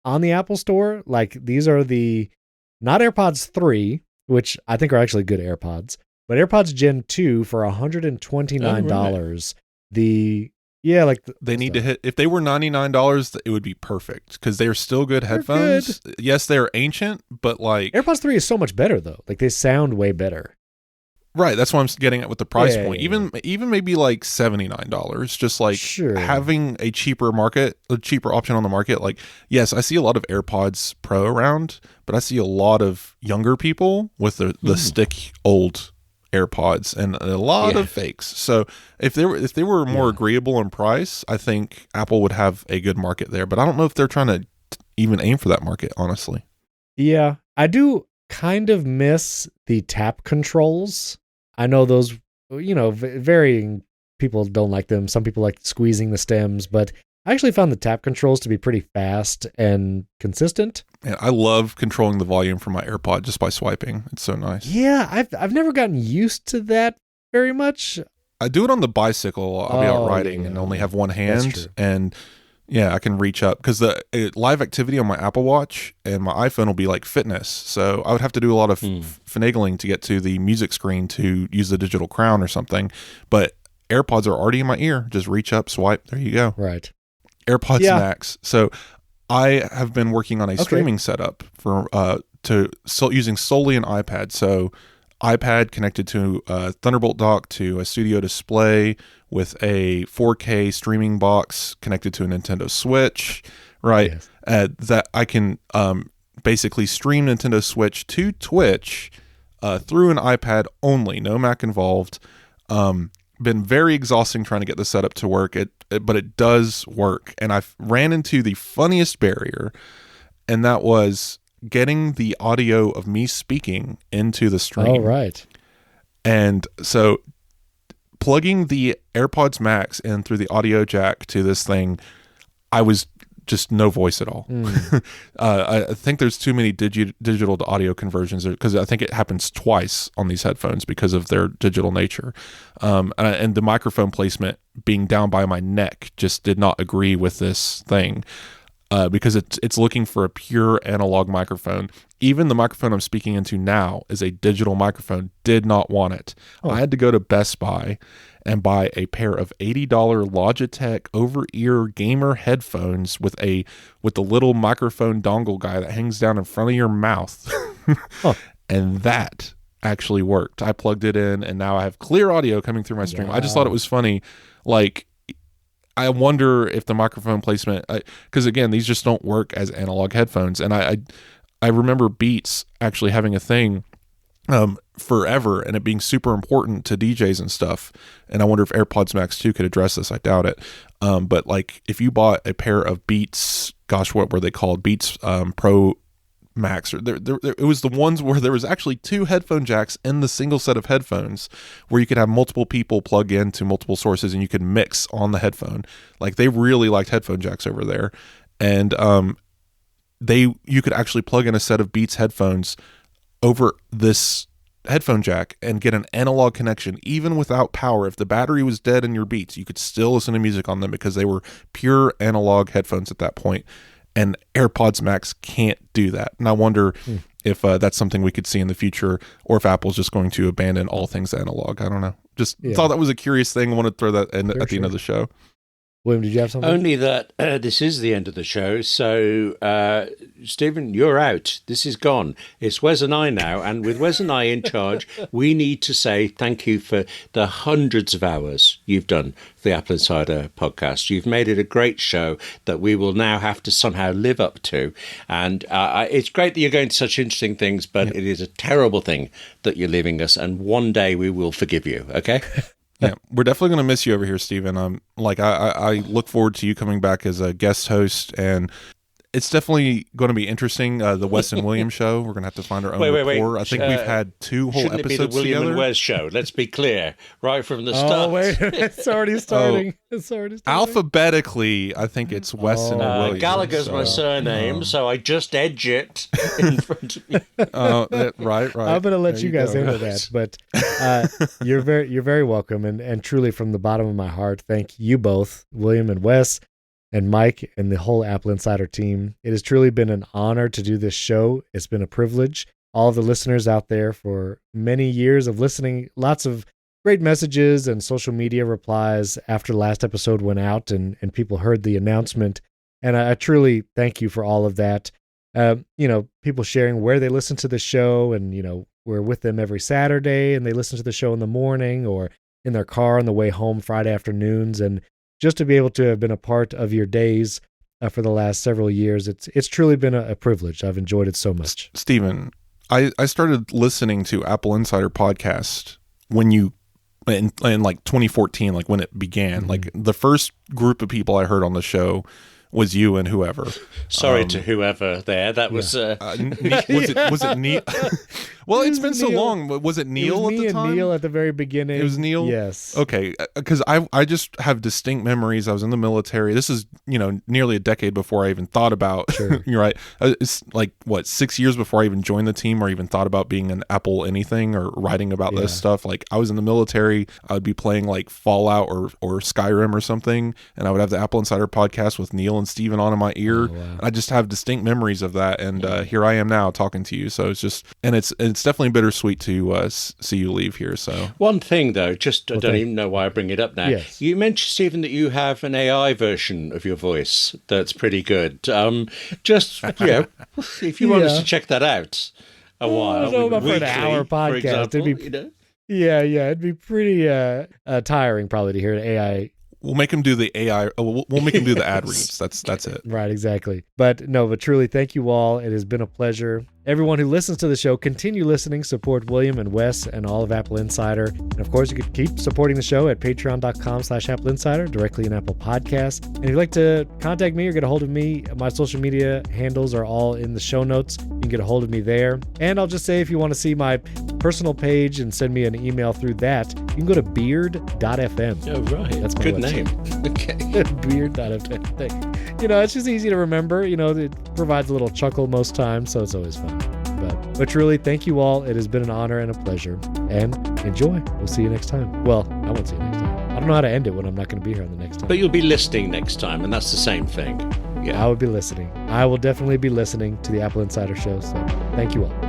on the Apple Store. Like, these are not AirPods 3, which I think are actually good AirPods, but AirPods Gen 2 for $129. They need to hit, if they were $99, it would be perfect because they're still good headphones. Good. Yes, they're ancient, but like AirPods 3 is so much better though. Like, they sound way better. Right, that's what I'm getting at with the price point. Even maybe like $79, just like having a cheaper option on the market. Like, yes, I see a lot of AirPods Pro around, but I see a lot of younger people with the stick old AirPods and a lot of fakes. So if they were more agreeable in price, I think Apple would have a good market there. But I don't know if they're trying to even aim for that market, honestly. Yeah, I do kind of miss the tap controls. I know those, varying people don't like them. Some people like squeezing the stems, but I actually found the tap controls to be pretty fast and consistent. And I love controlling the volume from my AirPod just by swiping. It's so nice. Yeah, I've never gotten used to that very much. I do it on the bicycle. I'll be out riding and only have one hand. And yeah, I can reach up because the live activity on my Apple Watch and my iPhone will be like fitness. So I would have to do a lot of finagling to get to the music screen to use the digital crown or something. But AirPods are already in my ear. Just reach up, swipe. There you go. Right. AirPods Max. So I have been working on a streaming setup for using solely an iPad. So iPad connected to a Thunderbolt dock to a studio display with a 4K streaming box connected to a Nintendo Switch, right? Yes. That I can basically stream Nintendo Switch to Twitch through an iPad only, no Mac involved. Been very exhausting trying to get the setup to work, but it does work. And I ran into the funniest barrier, and that was getting the audio of me speaking into the stream. Oh, right. And so plugging the AirPods Max in through the audio jack to this thing, I was just no voice at all. I think there's too many digital to audio conversions because I think it happens twice on these headphones because of their digital nature. And the microphone placement being down by my neck just did not agree with this thing. Because it's looking for a pure analog microphone. Even the microphone I'm speaking into now is a digital microphone. Did not want it. Oh. I had to go to Best Buy and buy a pair of $80 Logitech over-ear gamer headphones with the little microphone dongle guy that hangs down in front of your mouth. And that actually worked. I plugged it in, and now I have clear audio coming through my stream. Wow. I just thought it was funny, like. I wonder if the microphone placement, because again, these just don't work as analog headphones. And I remember Beats actually having a thing forever and it being super important to DJs and stuff. And I wonder if AirPods Max 2 could address this. I doubt it. But like if you bought a pair of Beats, gosh, what were they called? Beats Pro Max, or it was the ones where there was actually two headphone jacks in the single set of headphones where you could have multiple people plug into multiple sources and you could mix on the headphone. Like they really liked headphone jacks over there. And you could actually plug in a set of Beats headphones over this headphone jack and get an analog connection even without power. If the battery was dead in your Beats, you could still listen to music on them because they were pure analog headphones at that point. and AirPods Max can't do that. And I wonder if that's something we could see in the future, or if Apple's just going to abandon all things analog. I don't know. Just thought that was a curious thing. I want to throw that in at the end of the show. William, did you have something? Only that this is the end of the show. So, Stephen, you're out. This is gone. It's Wes and I now. And with Wes and I in charge, we need to say thank you for the hundreds of hours you've done for the Apple Insider podcast. You've made it a great show that we will now have to somehow live up to. And it's great that you're going to such interesting things, but it is a terrible thing that you're leaving us. And one day we will forgive you. Okay? Yeah, we're definitely going to miss you over here, Stephen. I look forward to you coming back as a guest host, and it's definitely going to be interesting. The Wes and William show. We're going to have to find our own rapport. I think we've had 2 whole shouldn't episodes it be the William together. and Wes show? Let's be clear, right from the start. Oh wait, it's already starting. It's already starting. Alphabetically, I think it's Wes and William. Gallagher's my surname, so I just edge it in front of me. Right. I'm going to let you guys handle that, but you're very welcome, and truly from the bottom of my heart, thank you both, William and Wes, and Mike, and the whole Apple Insider team. It has truly been an honor to do this show. It's been a privilege. All the listeners out there for many years of listening, lots of great messages and social media replies after the last episode went out and people heard the announcement. And I truly thank you for all of that. People sharing where they listen to the show, and, we're with them every Saturday and they listen to the show in the morning or in their car on the way home Friday afternoons. And just to be able to have been a part of your days for the last several years, it's truly been a privilege. I've enjoyed it so much. Stephen, I started listening to Apple Insider podcast when you in like 2014, like when it began. Mm-hmm. Like the first group of people I heard on the show was you and whoever. Sorry to whoever there. That was was it Neil? Well, it's been so long. Was it Neil at the time? And Neil at the very beginning. It was Neil? Yes. Okay, because I just have distinct memories. I was in the military. This is, nearly a decade before I even thought about, sure. You're right. It's like, 6 years before I even joined the team or even thought about being an Apple anything or writing about this stuff. Like, I was in the military. I would be playing like Fallout or Skyrim or something, and I would have the Apple Insider podcast with Neil and Steven on in my ear. Oh, wow. I just have distinct memories of that, and here I am now talking to you. So it's just, and it's definitely bittersweet to see you leave here. So one thing though, I don't even know why I bring it up now. Yes. You mentioned, Stephen, that you have an AI version of your voice that's pretty good. If you want us to check that out a while, for an hour podcast, example, it'd be pretty tiring probably to hear an AI. We'll make him do the AI. We'll make him do the ad reads. That's it. Right, exactly. But truly, thank you all. It has been a pleasure. Everyone who listens to the show, continue listening. Support William and Wes and all of Apple Insider. And of course, you could keep supporting the show at patreon.com/Apple Insider, directly in Apple Podcasts. And if you'd like to contact me or get a hold of me, my social media handles are all in the show notes. You can get a hold of me there. And I'll just say, if you want to see my personal page and send me an email through that, you can go to beard.fm. Oh, right. That's my good website. name. Okay. Beard.fm. It's just easy to remember. It provides a little chuckle most times, so it's always fun. But truly, thank you all. It has been an honor and a pleasure. And enjoy. We'll see you next time. Well, I won't see you next time. I don't know how to end it when I'm not going to be here on the next time. But you'll be listening next time, and that's the same thing. Yeah. I will be listening. I will definitely be listening to the Apple Insider Show. So thank you all.